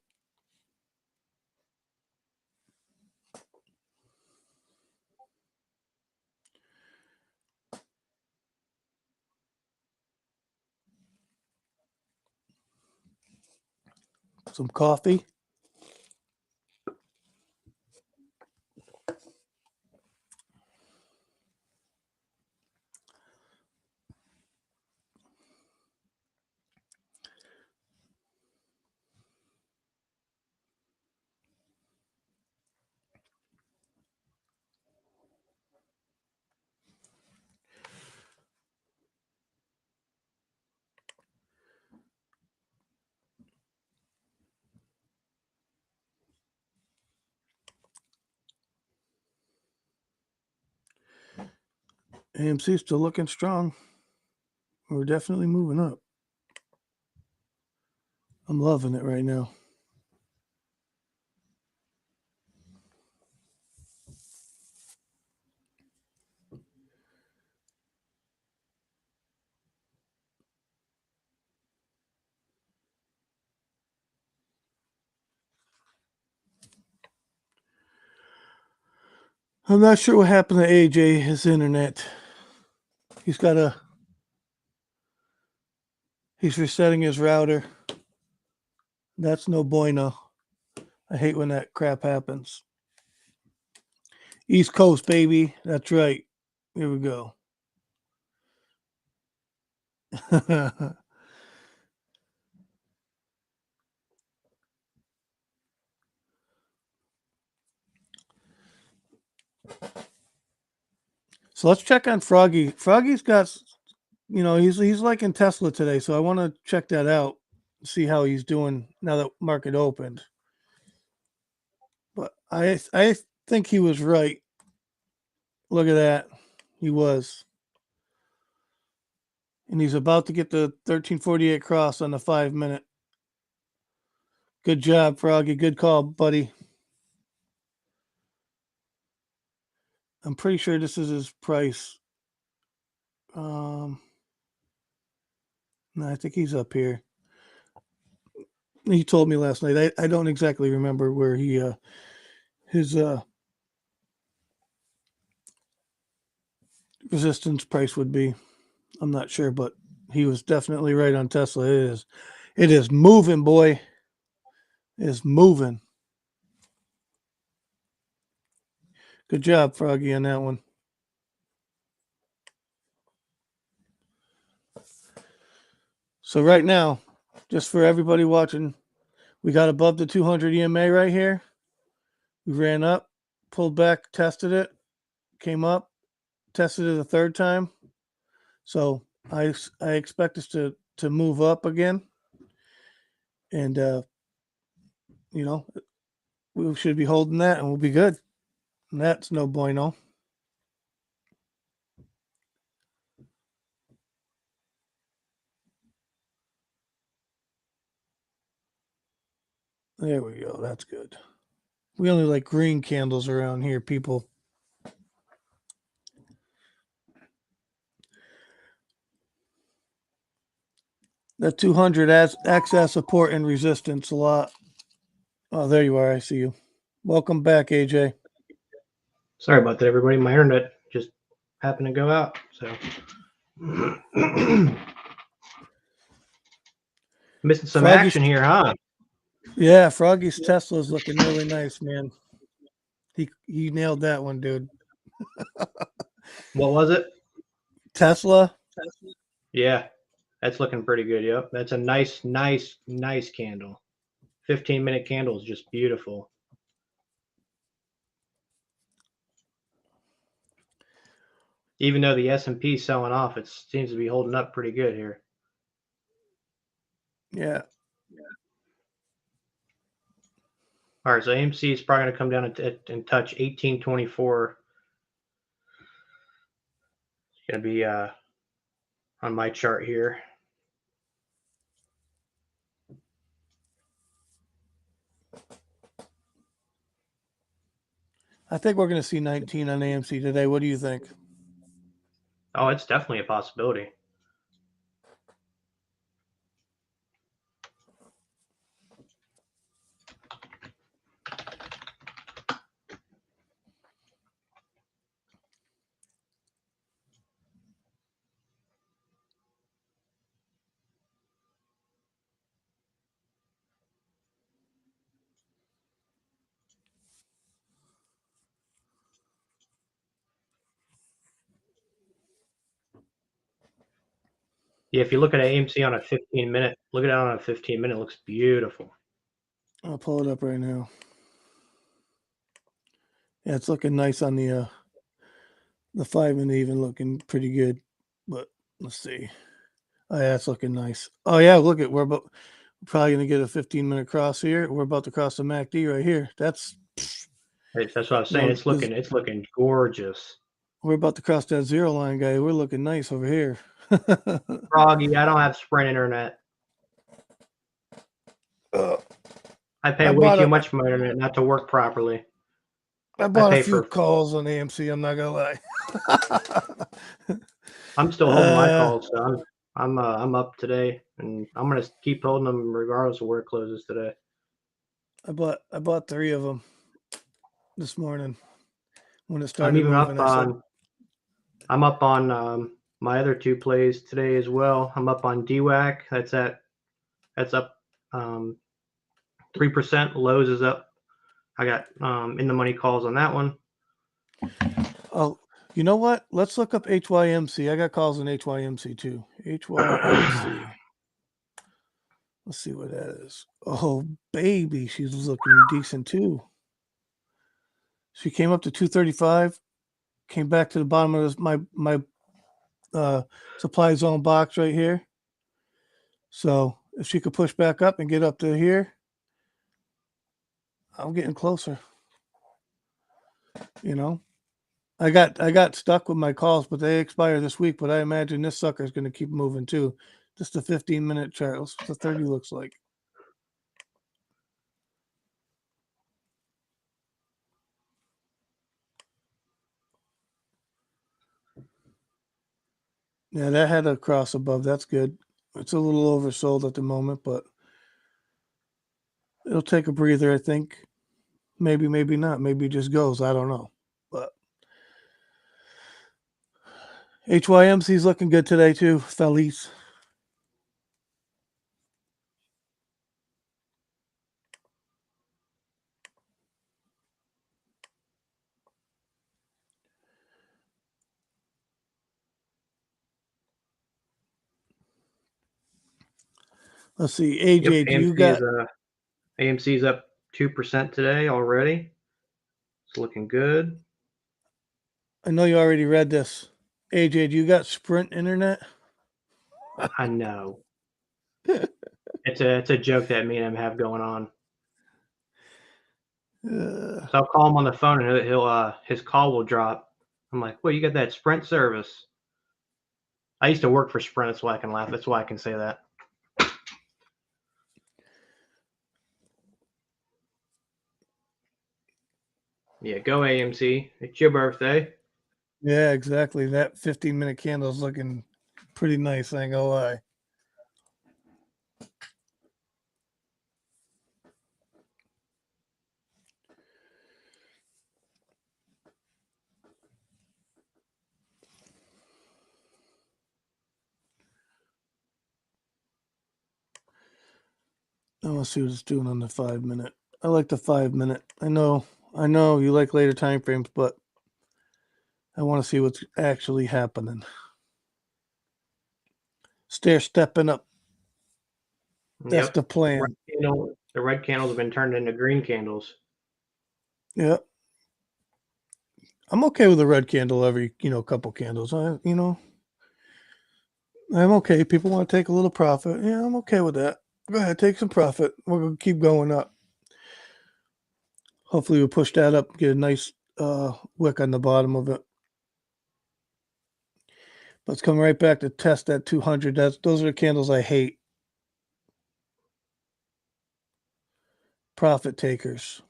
Some coffee. AMC still looking strong. We're definitely moving up. I'm loving it right now. I'm not sure what happened to AJ, his internet. He's resetting his router. That's no bueno. I hate when that crap happens. East Coast, baby. That's right. Here we go. So let's check on Froggy. Froggy's got, he's like in Tesla today. So I want to check that out, see how he's doing now that market opened. But I think he was right Look at that. He was. And he's about to get the 1348 cross on the 5 minute. Good job, Froggy. Good call, buddy. I'm pretty sure this is his price. No, I think he's up here. He told me last night. I don't exactly remember where he his resistance price would be. I'm not sure, but he was definitely right on Tesla. It is moving, boy. It is moving. Good job, Froggy, on that one. So right now, just for everybody watching, we got above the 200 EMA right here. We ran up, pulled back, tested it, came up, tested it a third time. So I expect us to move up again. And, we should be holding that and we'll be good. And that's no bueno. There we go. That's good. We only like green candles around here, people. That 200 acts as support and resistance a lot. Oh, there you are. I see you. Welcome back, AJ. Sorry about that, everybody. My internet just happened to go out. So missing some action here, huh? Yeah, Froggy's Tesla is looking really nice, man. He nailed that one, dude. What was it? Tesla. Yeah, that's looking pretty good. Yep, that's a nice candle. 15-minute candle is just beautiful. Even though the S&P is selling off, it seems to be holding up pretty good here. Yeah. All right, so AMC is probably going to come down and touch 1824. It's going to be on my chart here. I think we're going to see 19 on AMC today. What do you think? Oh, it's definitely a possibility. Yeah, if you look at AMC on a 15-minute, look at it on a 15-minute, it looks beautiful. I'll pull it up right now. Yeah, it's looking nice on the 5 minute, even looking pretty good. But let's see. Oh yeah, it's looking nice. Oh yeah, look at we're probably gonna get a 15-minute cross here. We're about to cross the MACD right here. That's what I was saying. It's looking gorgeous. We're about to cross that zero line, guy. We're looking nice over here. Froggy, I don't have Sprint internet. I pay way too much for my internet not to work properly. I bought a few calls on AMC. I'm not gonna lie. I'm still holding my calls, so I'm up today, and I'm gonna keep holding them regardless of where it closes today. I bought 3 of them this morning when it started moving. I'm up on my other 2 plays today as well. I'm up on DWAC. That's up 3%. Lowe's is up. I got in the money calls on that one. Oh, you know what? Let's look up HYMC. I got calls on HYMC too. HYMC. Let's see what that is. Oh, baby, she's looking decent too. She came up to 235, came back to the bottom of my supply zone box right here. So if she could push back up and get up to here, I'm getting closer. You know, I got stuck with my calls, but they expire this week. But I imagine this sucker is going to keep moving too. Just a 15-minute chart. Let's see what the 30 looks like. Yeah, that had a cross above. That's good. It's a little oversold at the moment, but it'll take a breather, I think. Maybe, maybe not. Maybe it just goes. I don't know. But HYMC's looking good today too, Felice. Let's see, AJ, Yep, do you got? AMC's up 2% today already. It's looking good. I know you already read this. AJ, do you got Sprint internet? I know. It's a joke that me and him have going on. So I'll call him on the phone and he'll his call will drop. I'm like, well, you got that Sprint service. I used to work for Sprint, that's why I can laugh. That's why I can say that. Yeah, go AMC. It's your birthday. Yeah, exactly. That 15-minute candle's looking pretty nice, I ain't gonna lie. I want to see what it's doing on the 5-minute. I like the 5-minute. I know you like later time frames, but I want to see what's actually happening. Stair stepping up. That's Yep. the plan. The red candles have been turned into green candles. Yeah. I'm okay with a red candle every, couple candles. I'm okay. People want to take a little profit. Yeah, I'm okay with that. Go ahead, take some profit. We're going to keep going up. Hopefully we'll push that up, get a nice wick on the bottom of it. Let's come right back to test that 200. Those are the candles I hate. Profit takers.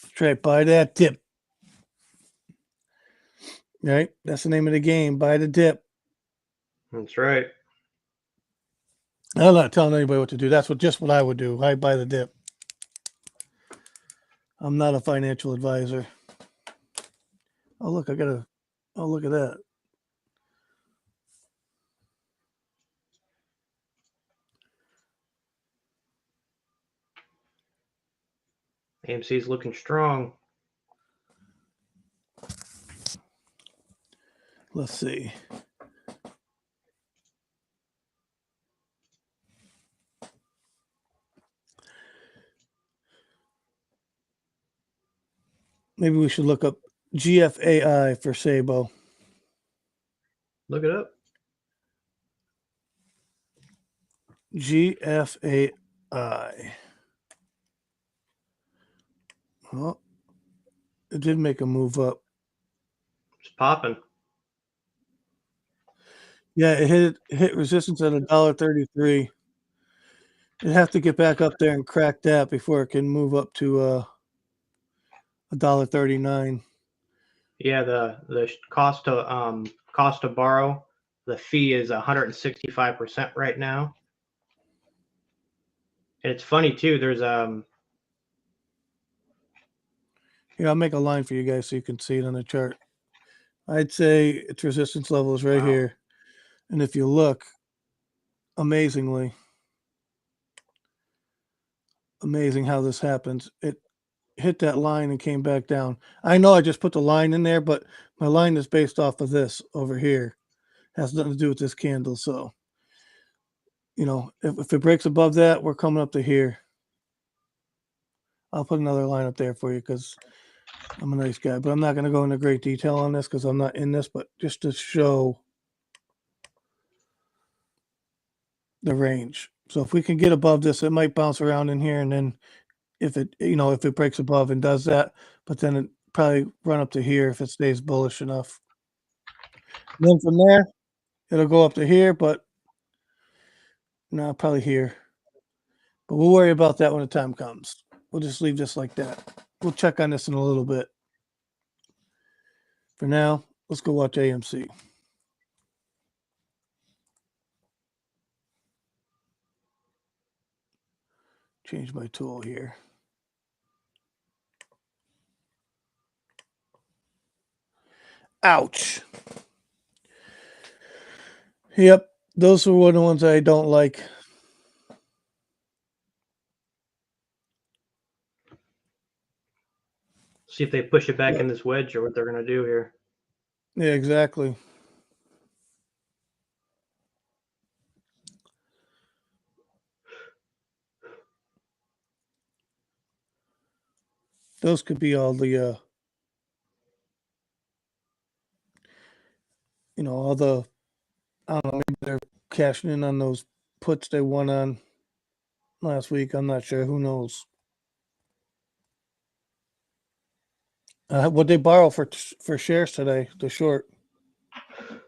Straight buy that dip. Right? That's the name of the game. Buy the dip. That's right. I'm not telling anybody what to do. That's just what I would do. I buy the dip. I'm not a financial advisor. Oh, look, oh, look at that. AMC's looking strong. Let's see. Maybe we should look up GFAI for Sabo. Look it up. GFAI. Well, it did make a move up. It's popping. Yeah, it hit resistance at $1.33. It'd have to get back up there and crack that before it can move up to $1.39. Yeah, the cost to borrow, the fee is 165% right now. And it's funny too. There's Here, I'll make a line for you guys so you can see it on the chart. I'd say its resistance level is right here. And if you look, amazing how this happens. It hit that line and came back down. I know I just put the line in there, but my line is based off of this over here. Has nothing to do with this candle. So, if it breaks above that, we're coming up to here. I'll put another line up there for you because I'm a nice guy, but I'm not going to go into great detail on this because I'm not in this, but just to show the range. So if we can get above this, it might bounce around in here, and then if it breaks above and does that, but then it probably run up to here if it stays bullish enough. And then from there, it'll go up to here, but no, probably here. But we'll worry about that when the time comes. We'll just leave this like that. We'll check on this in a little bit. For now, let's go watch AMC. Change my tool here. Ouch. Yep, those are one of the ones I don't like. See if they push it back in this wedge or what they're going to do here. Yeah, exactly. Those could be all the, all the, I don't know, maybe they're cashing in on those puts they won on last week. I'm not sure. Who knows? What they borrow for shares today, the short?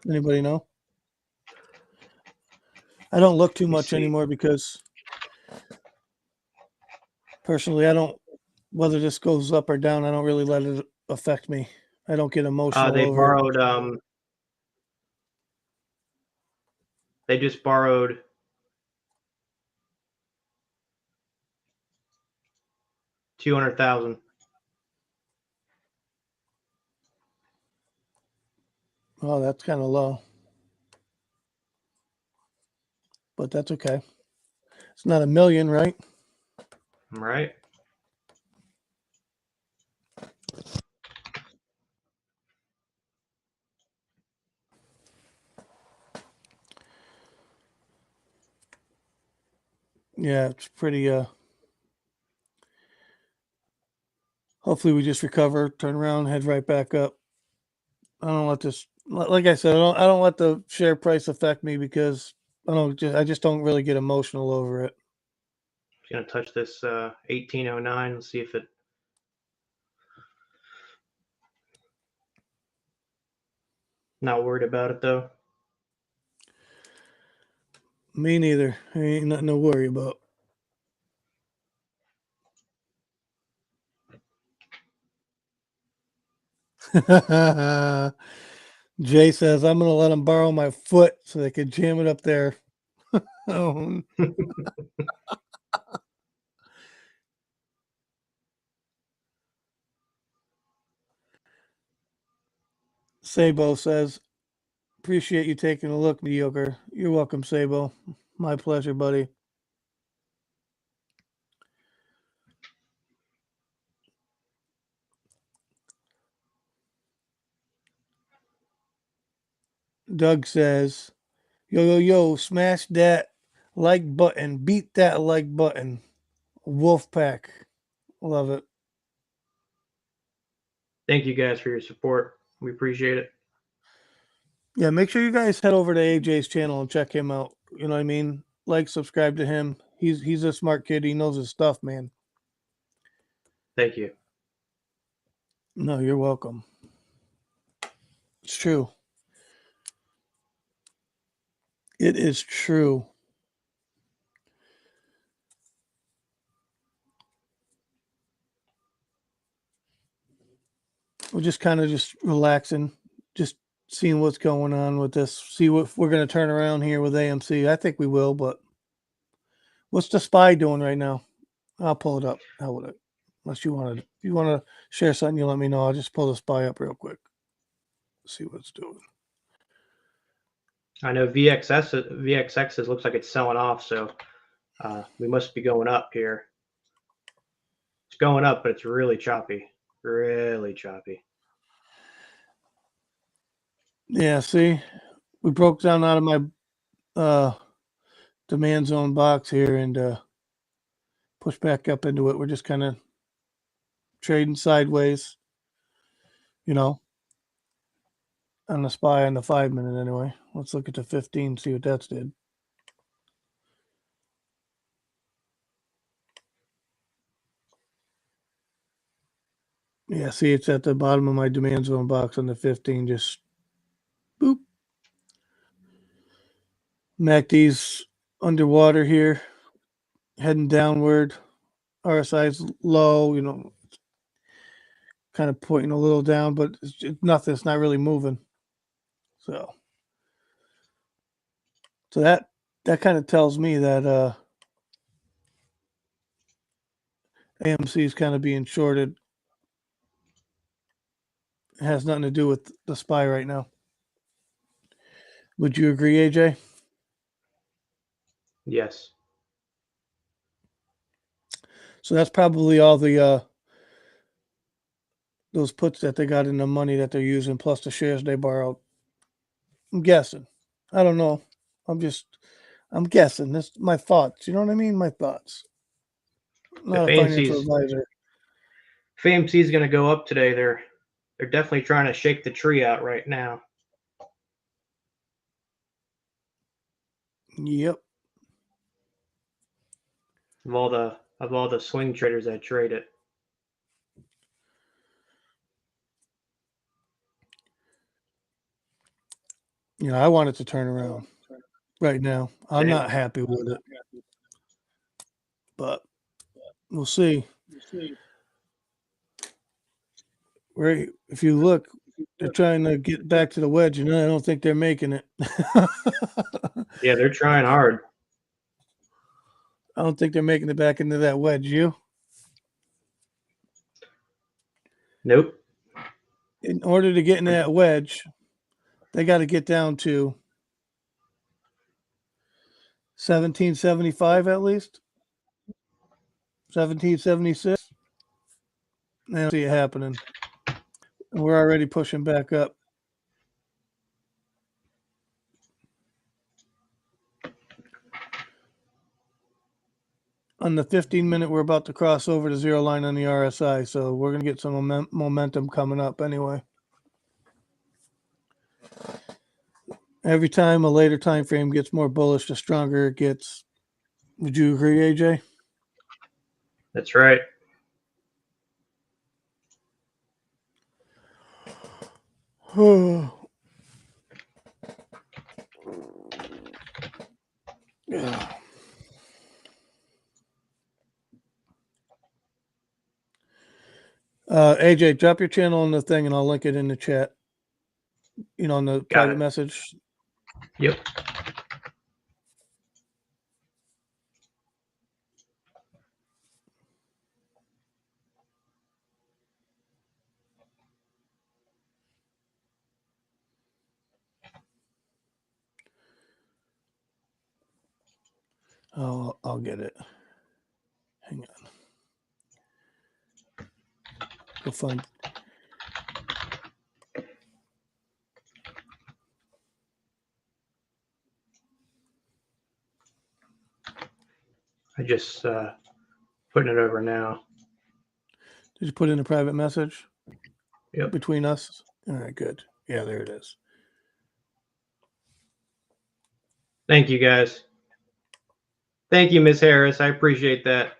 Anybody know? I don't look too much anymore because personally, I don't, whether this goes up or down, I don't really let it affect me. I don't get emotional They over it. borrowed. They just borrowed $200,000. Oh, that's kind of low. But that's okay. It's not $1 million, right? Right. Yeah, it's pretty hopefully we just recover, turn around, head right back up. I don't let this, like I said, I don't let the share price affect me because I just don't really get emotional over it. Just going to touch this 1809 and see if it. Not worried about it though. Me neither. Ain't nothing to worry about. Jay says, I'm going to let them borrow my foot so they can jam it up there. Oh. Sabo says, appreciate you taking a look, mediocre. You're welcome, Sabo. My pleasure, buddy. Doug says, yo, smash that like button. Beat that like button. Wolfpack. Love it. Thank you guys for your support. We appreciate it. Yeah, make sure you guys head over to AJ's channel and check him out. You know what I mean? Like, subscribe to him. He's a smart kid. He knows his stuff, man. Thank you. No, you're welcome. It's true. It is true. We're just kind of just relaxing, just seeing what's going on with this. See what we're going to turn around here with AMC. I think we will, but what's the SPY doing right now? I'll pull it up. How would it? Unless you wanted, if you want to share something, you let me know. I'll just pull the SPY up real quick. See what it's doing. I know VXX looks like it's selling off, so we must be going up here. It's going up, but it's really choppy. Really choppy. Yeah, see, we broke down out of my demand zone box here and pushed back up into it. We're just kind of trading sideways, on the SPY on the 5 minute anyway. Let's look at the 15, see what that's did. Yeah, see, it's at the bottom of my demand zone box on the 15. Just boop. MACD's underwater here, heading downward. RSI's low, kind of pointing a little down, but it's nothing. It's not really moving. So that kind of tells me that AMC is kind of being shorted. It has nothing to do with the SPY right now. Would you agree, AJ? Yes. So that's probably all the those puts that they got in the money that they're using, plus the shares they borrowed. I'm guessing. I don't know. I'm guessing. That's my thoughts. You know what I mean? My thoughts. Not a financial advisor. If AMC is going to go up today, they're definitely trying to shake the tree out right now. Yep. Of all the swing traders that trade it. I want it to turn around right now. I'm not happy with it, but we'll see. Right? If you look, they're trying to get back to the wedge, and I don't think they're making it. Yeah, they're trying hard. I don't think they're making it back into that wedge. You? Nope. In order to get in that wedge, they got to get down to 1775 at least. 1776. I don't see it happening. We're already pushing back up. On the 15-minute, we're about to cross over the zero line on the RSI, so we're going to get some momentum coming up anyway. Every time a later time frame gets more bullish, the stronger it gets. Would you agree, AJ? That's right. AJ, drop your channel on the thing, and I'll link it in the chat. On the private message. Yep. Oh, I'll get it. Hang on. Go find. I just putting it over now. Did you put in a private message? Yep. Between us? All right, good. Yeah, there it is. Thank you, guys. Thank you, Miss Harris. I appreciate that.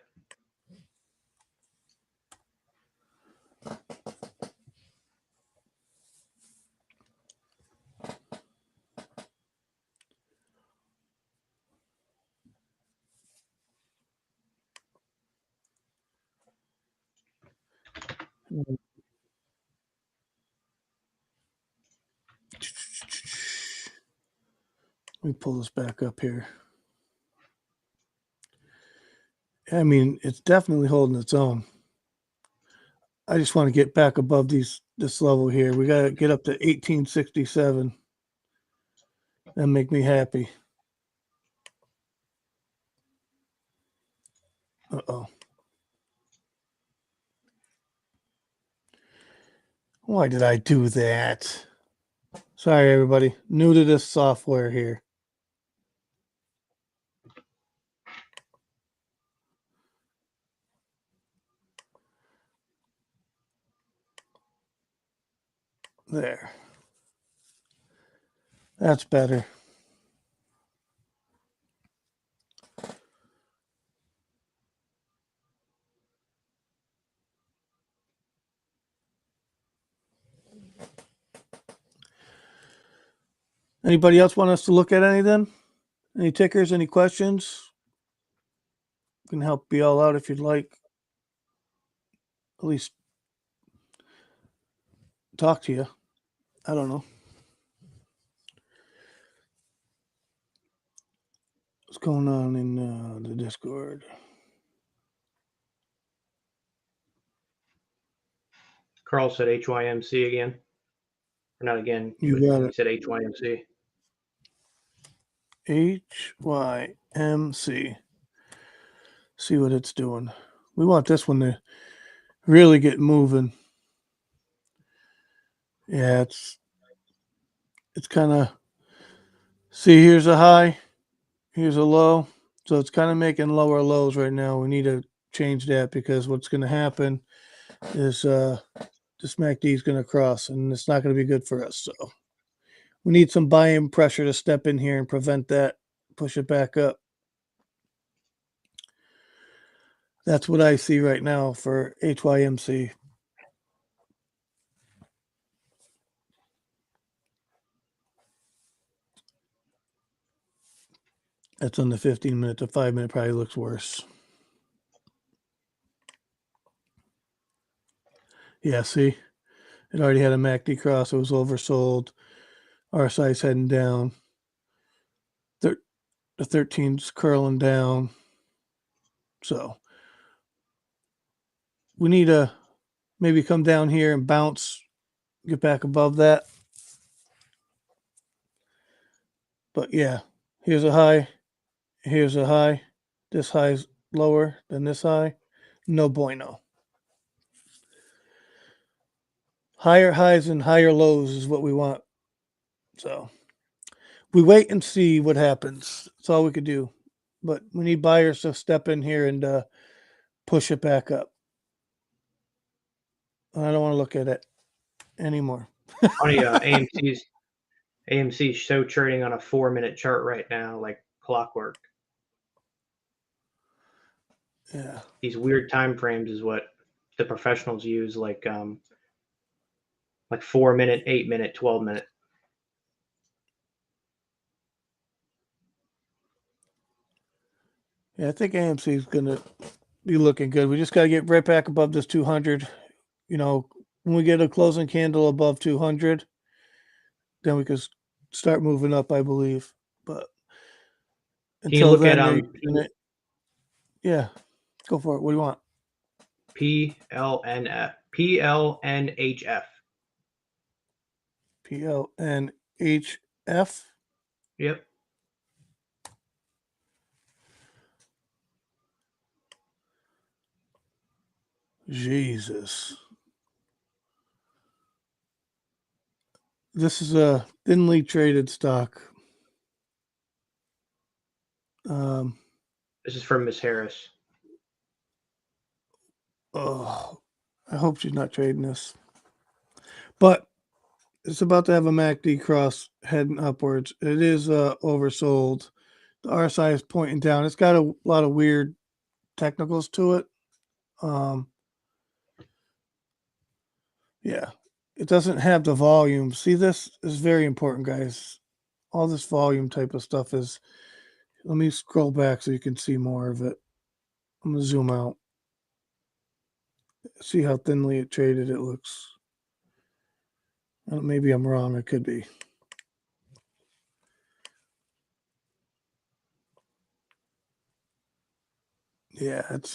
Let me pull this back up here. I mean, it's definitely holding its own. I just want to get back above this level here. We got to get up to 1867. That make me happy. Uh-oh. Why did I do that? Sorry, everybody. New to this software here. There. That's better. Anybody else want us to look at anything? Any tickers? Any questions? Can help you all out if you'd like. At least talk to you. I don't know. What's going on in the Discord? Carl said HYMC again. Or not again. You got He it. said HYMC. HYMC. See what it's doing. We want this one to really get moving. Yeah, it's kind of, see, here's a high, here's a low. So it's kind of making lower lows right now. We need to change that because what's going to happen is this MACD is going to cross and it's not going to be good for us. So we need some buy-in pressure to step in here and prevent that, push it back up. That's what I see right now for HYMC. That's on the 15-minute. The 5-minute probably looks worse. Yeah, see? It already had a MACD cross. It was oversold. RSI's heading down. The 13's curling down. So we need to maybe come down here and bounce, get back above that. But yeah, here's a high. Here's a high. This high's lower than this high. No bueno. Higher highs and higher lows is what we want. So we wait and see what happens. That's all we could do. But we need buyers to step in here and push it back up. I don't want to look at it anymore. Funny, AMC's show trading on a 4-minute chart right now, like clockwork. Yeah. These weird time frames is what the professionals use, like 4-minute, 8-minute, 12-minute. Yeah, I think AMC is going to be looking good. We just got to get right back above this 200. You know, when we get a closing candle above 200, then we can start moving up, I believe. But Can you until look then, at yeah, go for it. What do you want? PLNHF? PLNHF. Yep. Jesus. This is a thinly traded stock. This is from Miss Harris. Oh, I hope she's not trading this. But it's about to have a MACD cross heading upwards. It is oversold. The RSI is pointing down. It's got a lot of weird technicals to it. Yeah, it doesn't have the volume. See, this is very important, guys. All this volume type of stuff is. Let me scroll back so you can see more of it. I'm gonna zoom out. See how thinly it traded it looks. Maybe I'm wrong. It could be. Yeah, it's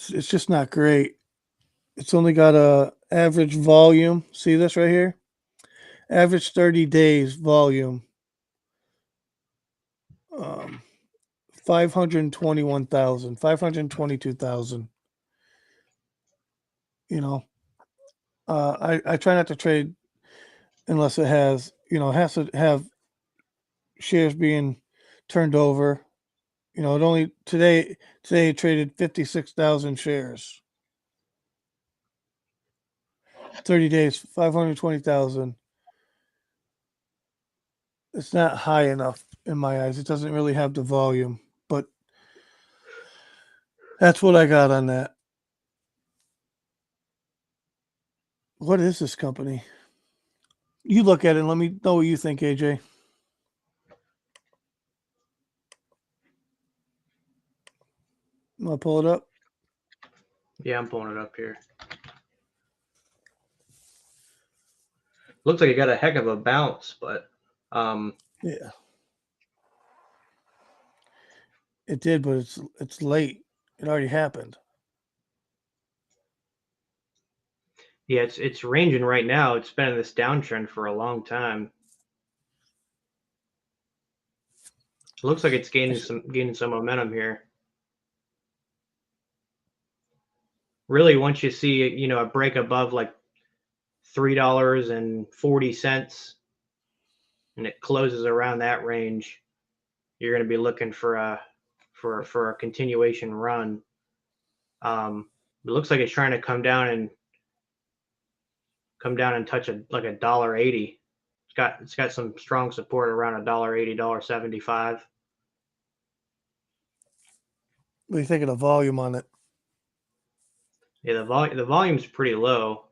just not great. It's only got a average volume. See this right here? Average 30 days volume. 521,000, 522,000. You know, I try not to trade unless it has, it has to have shares being turned over. It only today it traded 56,000 shares. 30 days, 520,000. It's not high enough in my eyes. It doesn't really have the volume, but that's what I got on that. What is this company? You look at it and let me know what you think, AJ. You want to pull it up? Yeah, I'm pulling it up here. Looks like it got a heck of a bounce, but Yeah. It did, but it's late. It already happened. yeah, it's ranging right now. It's been in this downtrend for a long time. It looks like it's gaining some momentum here. Really, once you see a break above like $3.40 and it closes around that range, you're going to be looking for a continuation run. It looks like it's trying to come down and touch like $1.80. It's got some strong support around $1.80, $1.75. What do you think of the volume on it? Yeah, the volume's pretty low,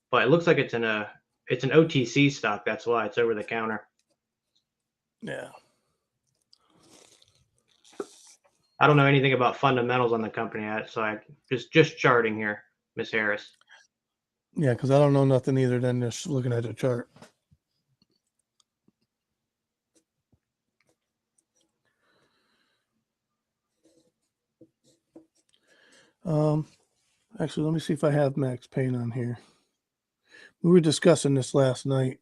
but it looks like it's an OTC stock. That's why it's over the counter. Yeah. I don't know anything about fundamentals on the company yet, so I just charting here, Miss Harris. Yeah, because I don't know nothing either than just looking at the chart. Actually, let me see if I have Max Payne on here. We were discussing this last night.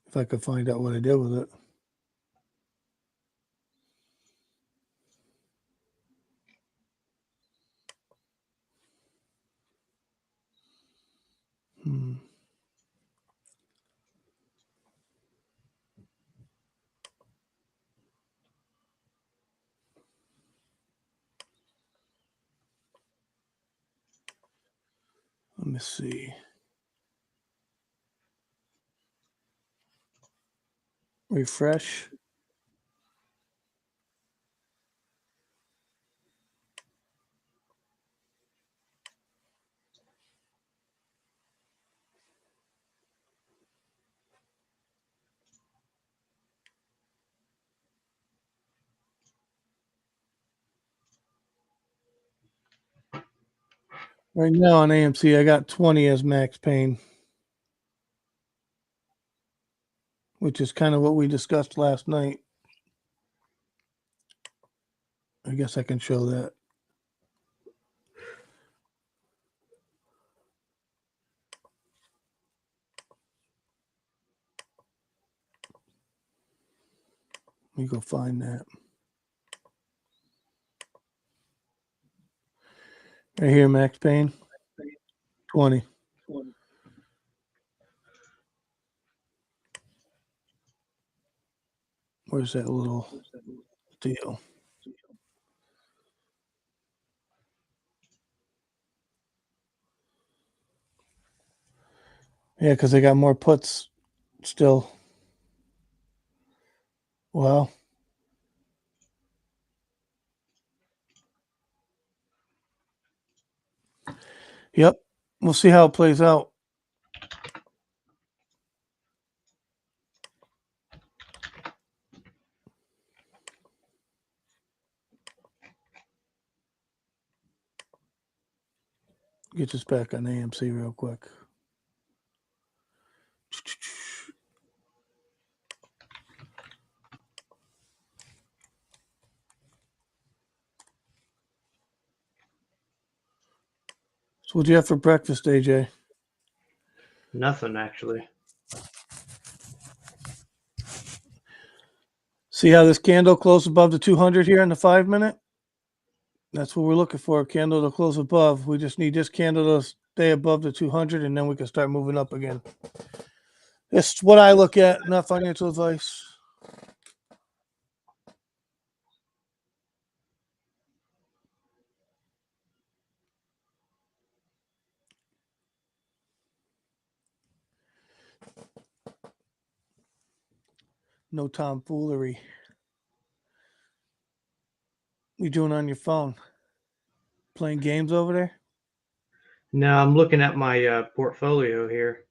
If I could find out what I did with it. Let me see. Refresh. Right now on AMC, I got 20 as Max Payne, which is kind of what we discussed last night. I guess I can show that. Let me go find that. Right here, Max Payne. 20. Where's that little deal? Yeah, because they got more puts still. Well, yep. We'll see how it plays out. Get this back on AMC real quick. So what'd you have for breakfast, AJ? Nothing actually. See how this candle closed above the 200 here in the 5-minute? That's what we're looking for, a candle to close above. We just need this candle to stay above the 200, and then we can start moving up again. It's what I look at, not financial advice. No tomfoolery. you doing on your phone? Playing games over there? No, I'm looking at my portfolio here.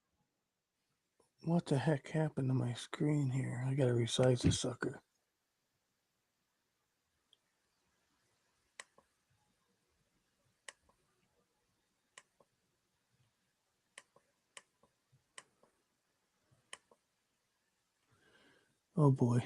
What the heck happened to my screen here? I gotta resize this sucker. Oh boy.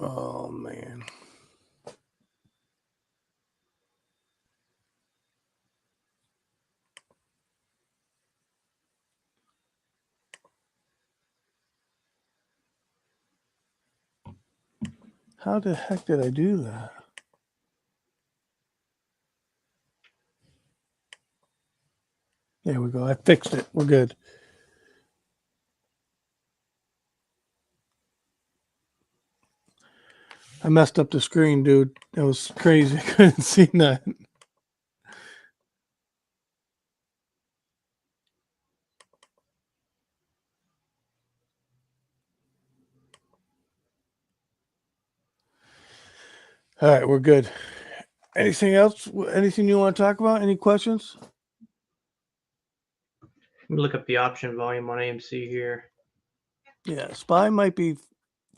Oh man. How the heck did I do that? There we go. I fixed it. We're good. I messed up the screen, dude. That was crazy. I couldn't see nothing. All right, we're good. Anything else? Anything you want to talk about? Any questions? Let me look up the option volume on AMC here. Yeah, SPY might be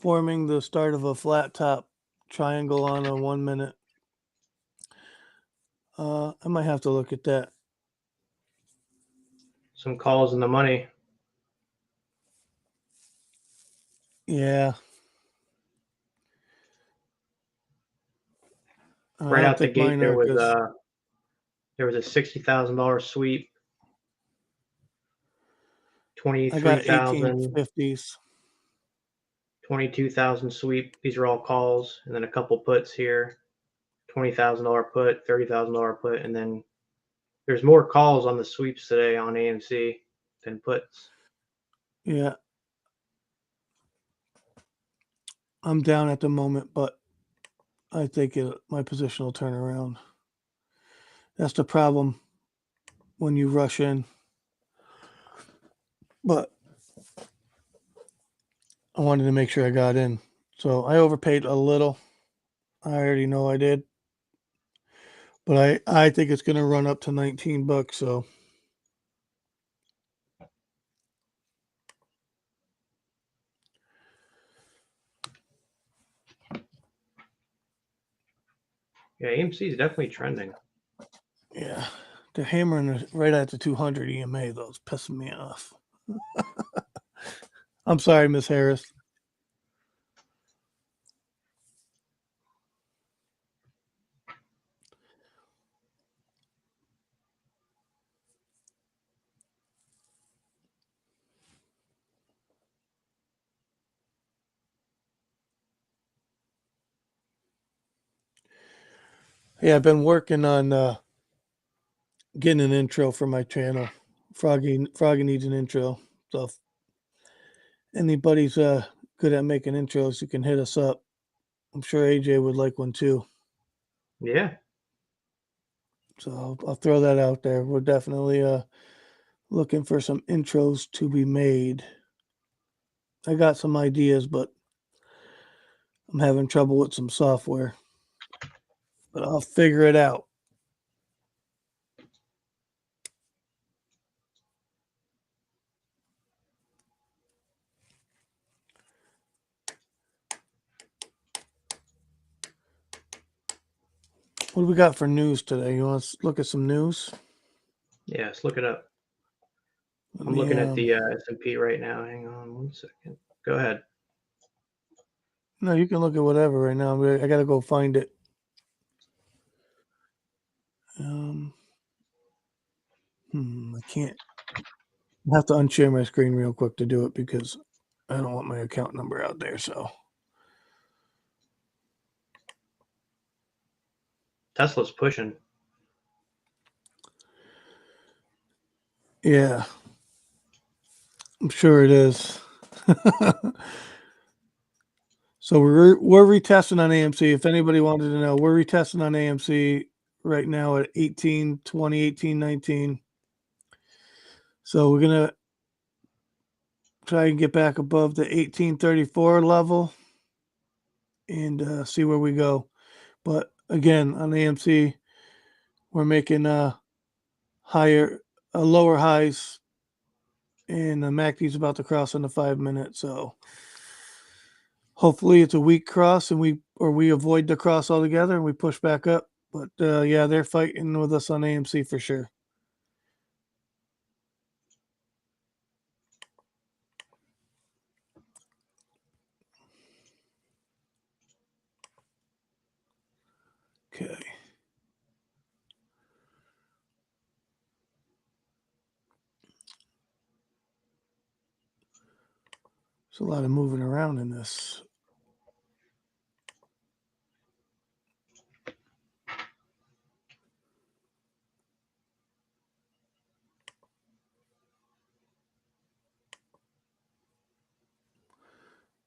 forming the start of a flat top triangle on a 1 minute. I might have to look at that. Some calls in the money. Yeah. I Right don't out the think gate, mine there are was because a $60,000 sweep, I got 23,000, 1850s. 22,000 sweep. These are all calls, and then a couple puts here. $20,000 put, $30,000 put, and then there's more calls on the sweeps today on AMC than puts. Yeah. I'm down at the moment, but I think my position will turn around. That's the problem when you rush in. But I wanted to make sure I got in. So I overpaid a little. I already know I did. But I think it's going to run up to $19. So Yeah, AMC is definitely trending. yeah, they're hammering right at the 200 EMA, though. It's pissing me off. I'm sorry, Miss Harris. Yeah, I've been working on getting an intro for my channel. Froggy needs an intro. So if anybody's good at making intros, you can hit us up. I'm sure AJ would like one too. Yeah. So I'll throw that out there. We're definitely looking for some intros to be made. I got some ideas, but I'm having trouble with some software. But I'll figure it out. What do we got for news today? You want to look at some news? Yeah, let's look it up. Let I'm me, looking at the S&P right now. Hang on 1 second. Go ahead. No, you can look at whatever right now. I got to go find it. I can't. I have to unshare my screen real quick to do it because I don't want my account number out there. So Tesla's pushing. Yeah, I'm sure it is. So we're retesting on AMC. If anybody wanted to know, we're retesting on AMC right now at 1820, 1819. So we're gonna try and get back above the 1834 level and see where we go. But again, on AMC, we're making lower highs, and the MACD's about to cross on the 5-minute. So hopefully it's a weak cross, and we avoid the cross altogether and we push back up. But yeah, they're fighting with us on AMC for sure. Okay. There's a lot of moving around in this.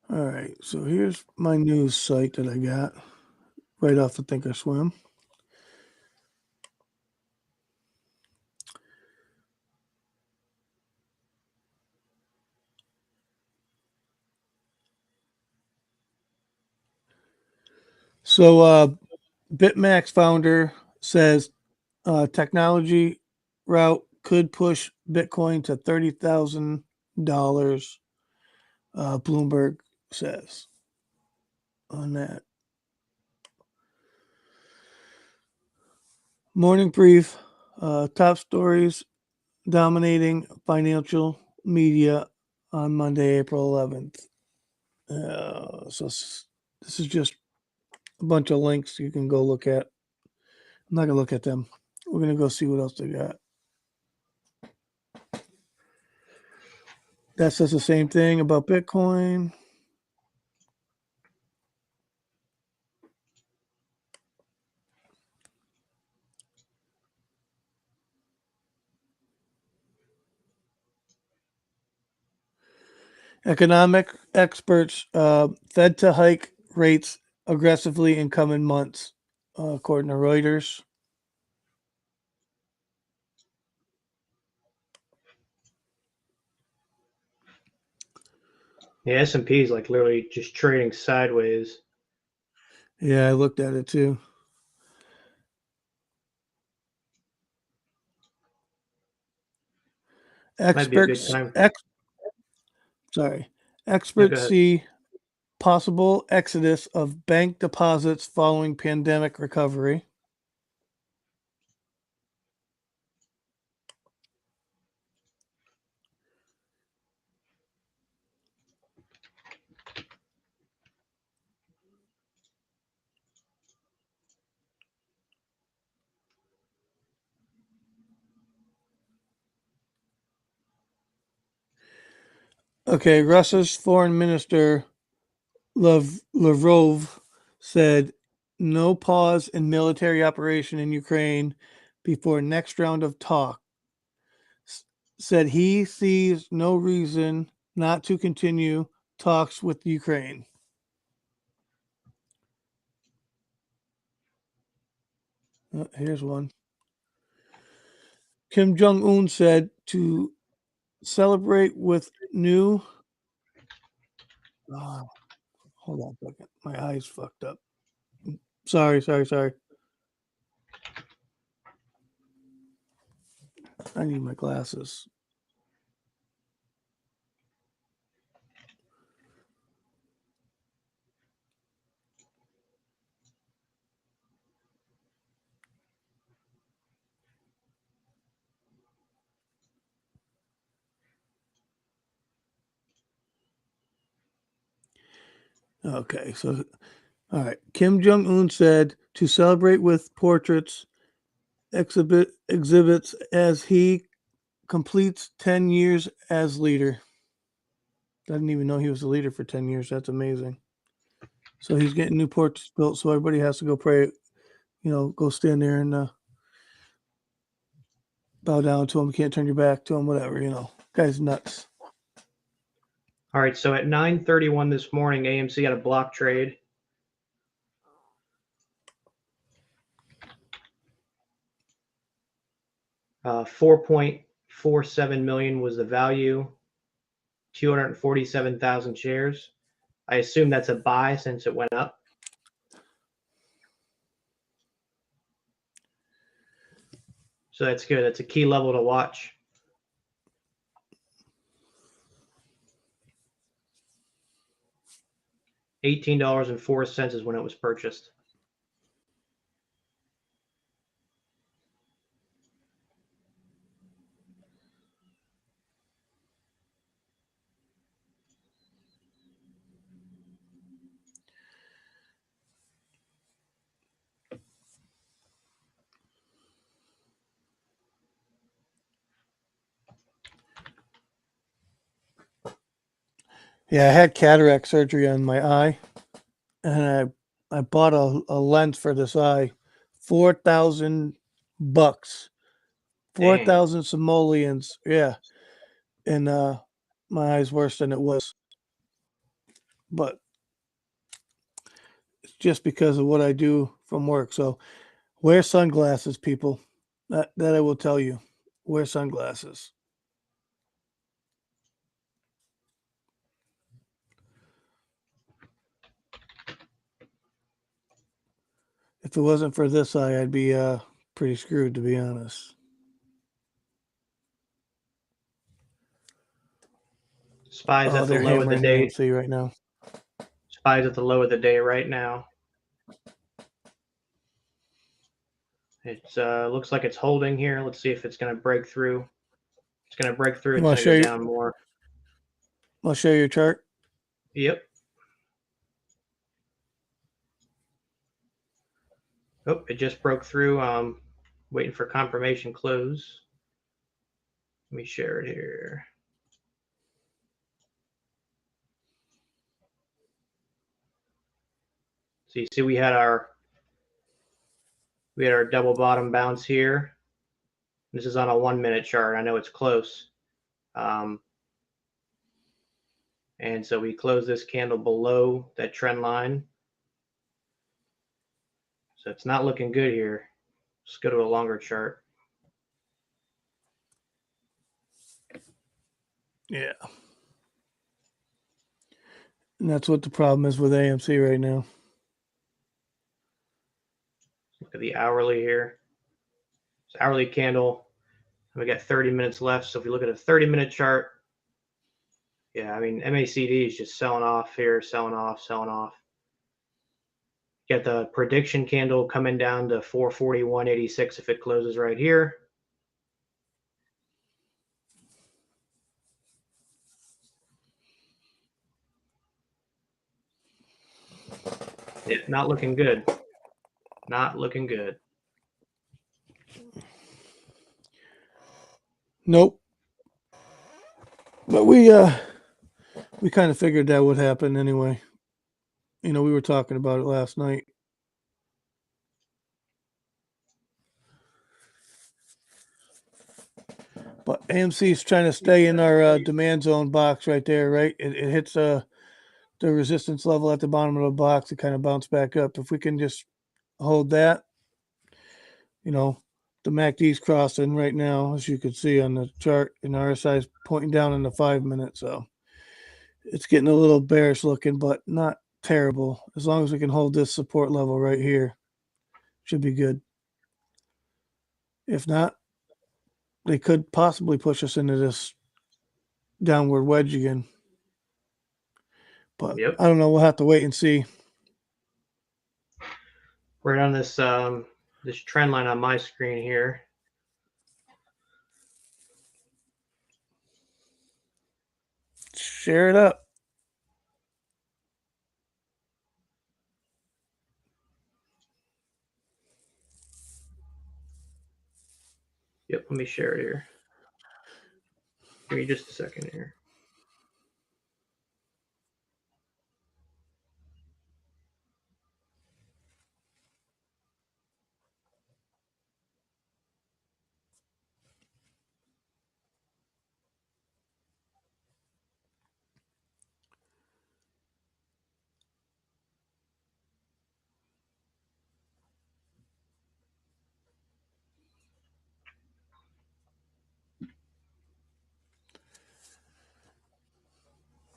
All right, so here's my news site that I got right off of Thinkorswim. So BitMax founder says technology route could push Bitcoin to $30,000. Bloomberg says on that. Morning brief, top stories dominating financial media on Monday, April 11th. So this is just a bunch of links you can go look at. I'm not going to look at them. We're going to go see what else they got. That says the same thing about Bitcoin. Economic experts, Fed to hike rates aggressively in coming months, according to Reuters. The S&P is like literally just trading sideways. Yeah, I looked at it too. Might be a good Experts time. Experts ahead. see possible exodus of bank deposits following pandemic recovery. Okay, Russia's foreign minister Lavrov said no pause in military operation in Ukraine before next round of talk. Said he sees no reason not to continue talks with Ukraine. Here's one. Kim Jong-un said to celebrate with new. Oh, hold on a second. My eyes fucked up. Sorry. I need my glasses. Okay, so all right. Kim Jong Un said to celebrate with portraits exhibits as he completes 10 years as leader. I didn't even know he was the leader for 10 years. That's amazing. So he's getting new portraits built, so everybody has to go pray, go stand there and bow down to him. You can't turn your back to him, whatever, Guy's nuts. All right, so at 9:31 this morning, AMC had a block trade. $4.47 million was the value. 247,000 shares. I assume that's a buy since it went up. So that's good. That's a key level to watch. $18.04 is when it was purchased. Yeah, I had cataract surgery on my eye, and I bought a lens for this eye, $4,000, 4,000 simoleons. Yeah, and my eye's worse than it was, but it's just because of what I do from work. So wear sunglasses, people. That I will tell you. Wear sunglasses. If it wasn't for this eye, I'd be pretty screwed, to be honest. SPY's at the They're low of the hammering day. AMC right now. SPY's at the low of the day right now. It looks like it's holding here. Let's see if it's going to break through. It's going to break through. It's going to go down more. I'll show you your chart. Yep. Oh, it just broke through. Waiting for confirmation close. Let me share it here. So you see we had our double bottom bounce here. This is on a 1-minute chart. I know it's close. And so we close this candle below that trend line. So it's not looking good here. Let's go to a longer chart. Yeah. And that's what the problem is with AMC right now. Look at the hourly here. It's hourly candle. We got 30 minutes left. So if you look at a 30-minute chart, yeah, I mean, MACD is just selling off here, selling off, selling off. Get the prediction candle coming down to 441.86 if it closes right here. Yeah, not looking good. Not looking good. Nope. But we kind of figured that would happen anyway. We were talking about it last night. But AMC is trying to stay in our demand zone box right there, right? It hits the resistance level at the bottom of the box. It kind of bounced back up. If we can just hold that, the MACD's crossing right now, as you can see on the chart, and RSI is pointing down in the 5-minute. So it's getting a little bearish looking, but not terrible. As long as we can hold this support level right here, should be good. If not, they could possibly push us into this downward wedge again. But yep. I don't know. We'll have to wait and see. Right on this this trend line on my screen here. Share it up. Yep, let me share it here. Give me just a second here.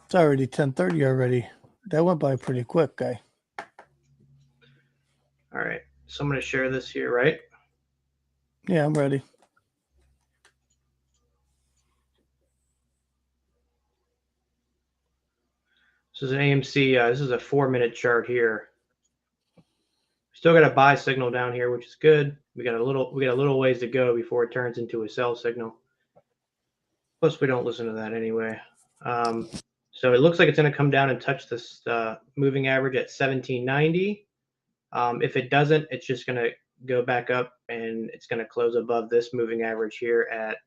It's already 10:30 already. That went by pretty quick, guy. All right. So I'm going to share this here, right? Yeah, I'm ready. This is an AMC. This is a 4-minute chart here. Still got a buy signal down here, which is good. We got a little ways to go before it turns into a sell signal. Plus, we don't listen to that anyway. So it looks like it's going to come down and touch this moving average at 1790. If it doesn't, it's just going to go back up and it's going to close above this moving average here at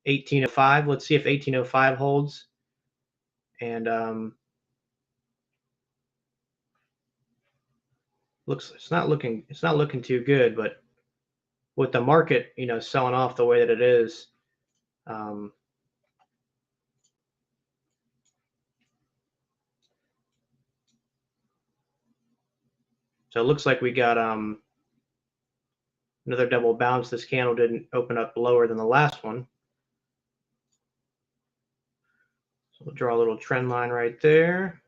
1805. Let's see if 1805 holds. And it's not looking too good, but with the market, selling off the way that it is, so it looks like we got another double bounce. This candle didn't open up lower than the last one. So we'll draw a little trend line right there.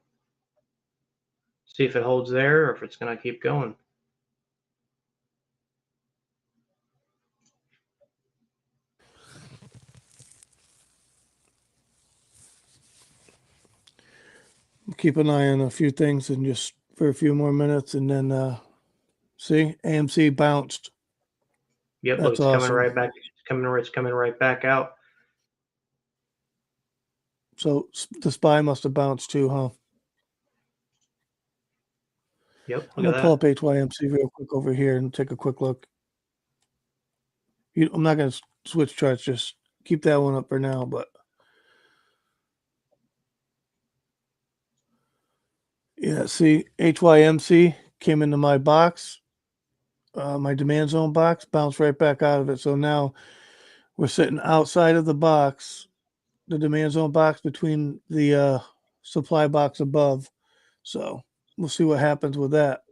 See if it holds there or if it's going to keep going. Keep an eye on a few things and just for a few more minutes, and then see, AMC bounced. Yep, That's look, it's awesome. coming right back. It's coming right back out. So the SPY must have bounced too, huh? Yep, I'm gonna pull up HYMC real quick over here and take a quick look. I'm not gonna switch charts, just keep that one up for now. But yeah, see, HYMC came into my box, my demand zone box, bounced right back out of it. So now we're sitting outside of the box, the demand zone box between the supply box above. So we'll see what happens with that.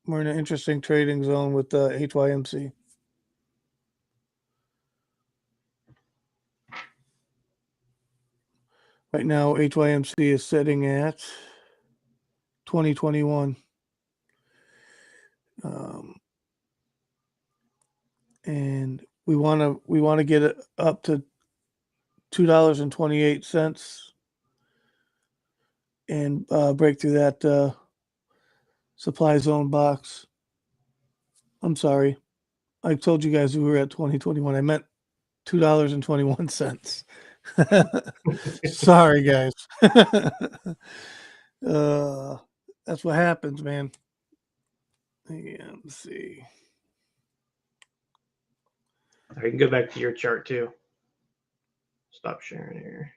We're in an interesting trading zone with HYMC. Right now, HYMC is sitting at 2021. And we want to get it up to $2.28 and break through that supply zone box. I'm sorry, I told you guys we were at 2021. I meant $2.21. Sorry, guys. That's what happens, man. Yeah, let's see. You can go back to your chart too. Stop sharing here.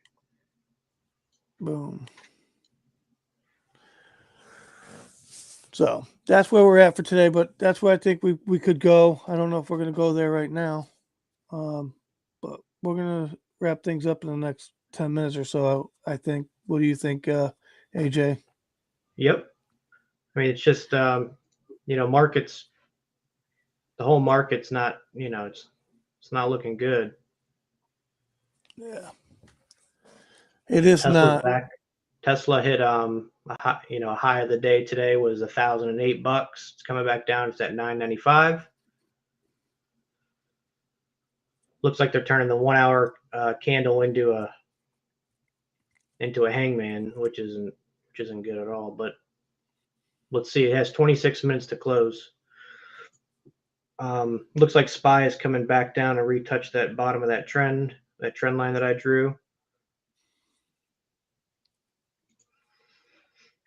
Boom. So that's where we're at for today, but that's where I think we could go. I don't know if we're going to go there right now, but we're going to wrap things up in the next 10 minutes or so, I think. What do you think, AJ? Yep. I mean, it's just, markets, the whole market's not, it's not looking good. Yeah. It is Tesla's not. Back. Tesla hit a high of the day today was $1,008. It's coming back down. It's at $995. Looks like they're turning the 1 hour candle into a hangman, which isn't good at all. But let's see. It has 26 minutes to close. Looks like SPY is coming back down and retouch that bottom of that trend line that I drew.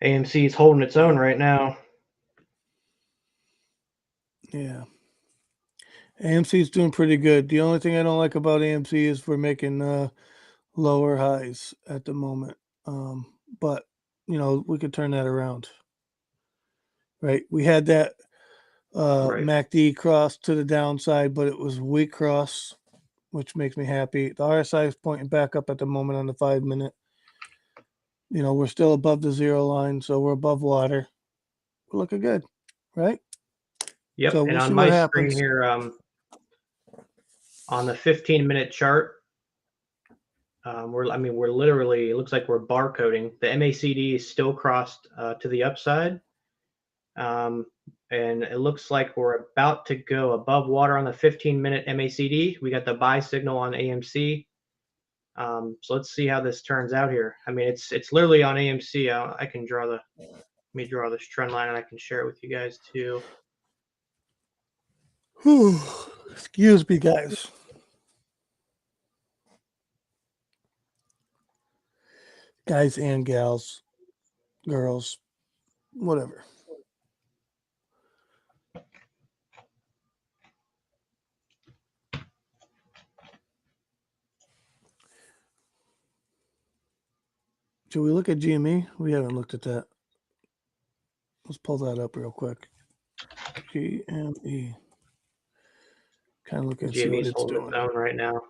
AMC is holding its own right now. Yeah. AMC is doing pretty good. The only thing I don't like about AMC is we're making lower highs at the moment. But, we could turn that around. Right? We had that Right. MACD cross to the downside, but it was weak cross, which makes me happy. The RSI is pointing back up at the moment on the 5-minute. We're still above the zero line, so we're above water. We're looking good, right? Yep. So and we'll on see my what screen happens. here, on the 15-minute chart, We're literally, it looks like we're barcoding. The MACD is still crossed to the upside. And it looks like we're about to go above water on the 15-minute MACD. We got the buy signal on AMC. So let's see how this turns out here. I mean, it's literally on AMC. I can draw let me draw this trend line and I can share it with you guys too. Whew. Excuse me, guys. Guys and gals, girls, whatever. Should we look at GME? We haven't looked at that. Let's pull that up real quick. GME. Kind of look and see what GME's it's holding doing. its own right now.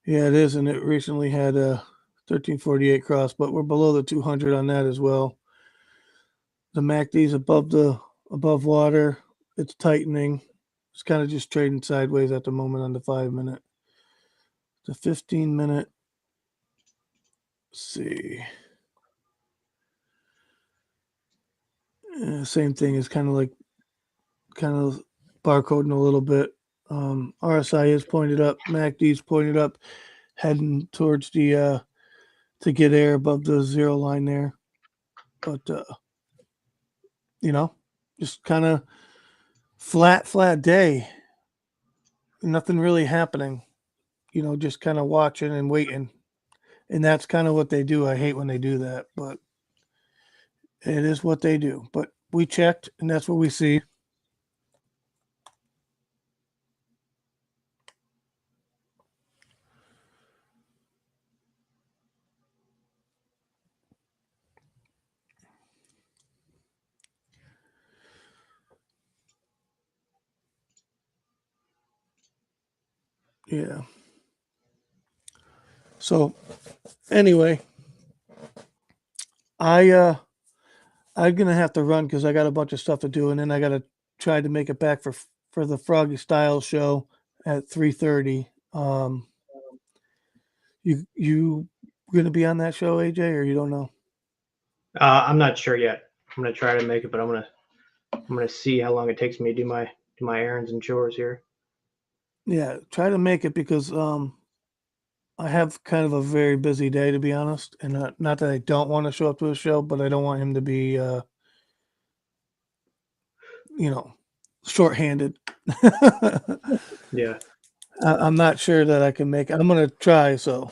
Yeah, it is, and it recently had a 1348 cross, but we're below the 200 on that as well. The MACD's above water. It's tightening. It's kind of just trading sideways at the moment on the 5-minute. The 15-minute. See. Same thing is kind of barcoding a little bit. RSI is pointed up. MACD's pointed up, heading towards the to get air above the zero line there. But just kind of flat day. Nothing really happening. Just kind of watching and waiting. And that's kind of what they do. I hate when they do that, but it is what they do. But we checked, and that's what we see. Yeah. So anyway, I'm gonna have to run because I got a bunch of stuff to do, and then I gotta try to make it back for the Froggy Styles show at 3:30. You gonna be on that show, AJ, or you don't know? I'm not sure yet. I'm gonna try to make it, but I'm gonna see how long it takes me to do my errands and chores here. Yeah, try to make it because I have kind of a very busy day, to be honest, and not that I don't want to show up to a show, but I don't want him to be shorthanded. Yeah. I'm not sure that I can make it. I'm gonna try, so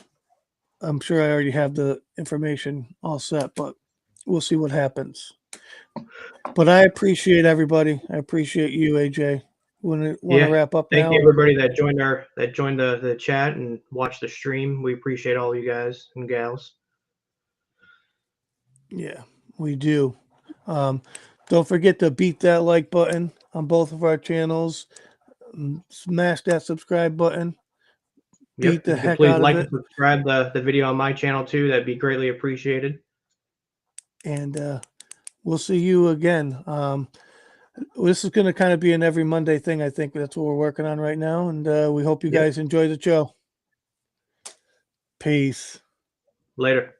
I'm sure I already have the information all set, but we'll see what happens. But I appreciate everybody. I appreciate you, AJ. Want to wrap up Thank now? you everybody that joined the chat and watched the stream. We appreciate all you guys and gals. Yeah, we do. Don't forget to beat that like button on both of our channels. Smash that subscribe button. Beat the heck please out like of and it. subscribe the video on my channel too. That'd be greatly appreciated. And we'll see you again. This is going to kind of be an every Monday thing. I think that's what we're working on right now. And we hope you guys enjoy the show. Peace. Later.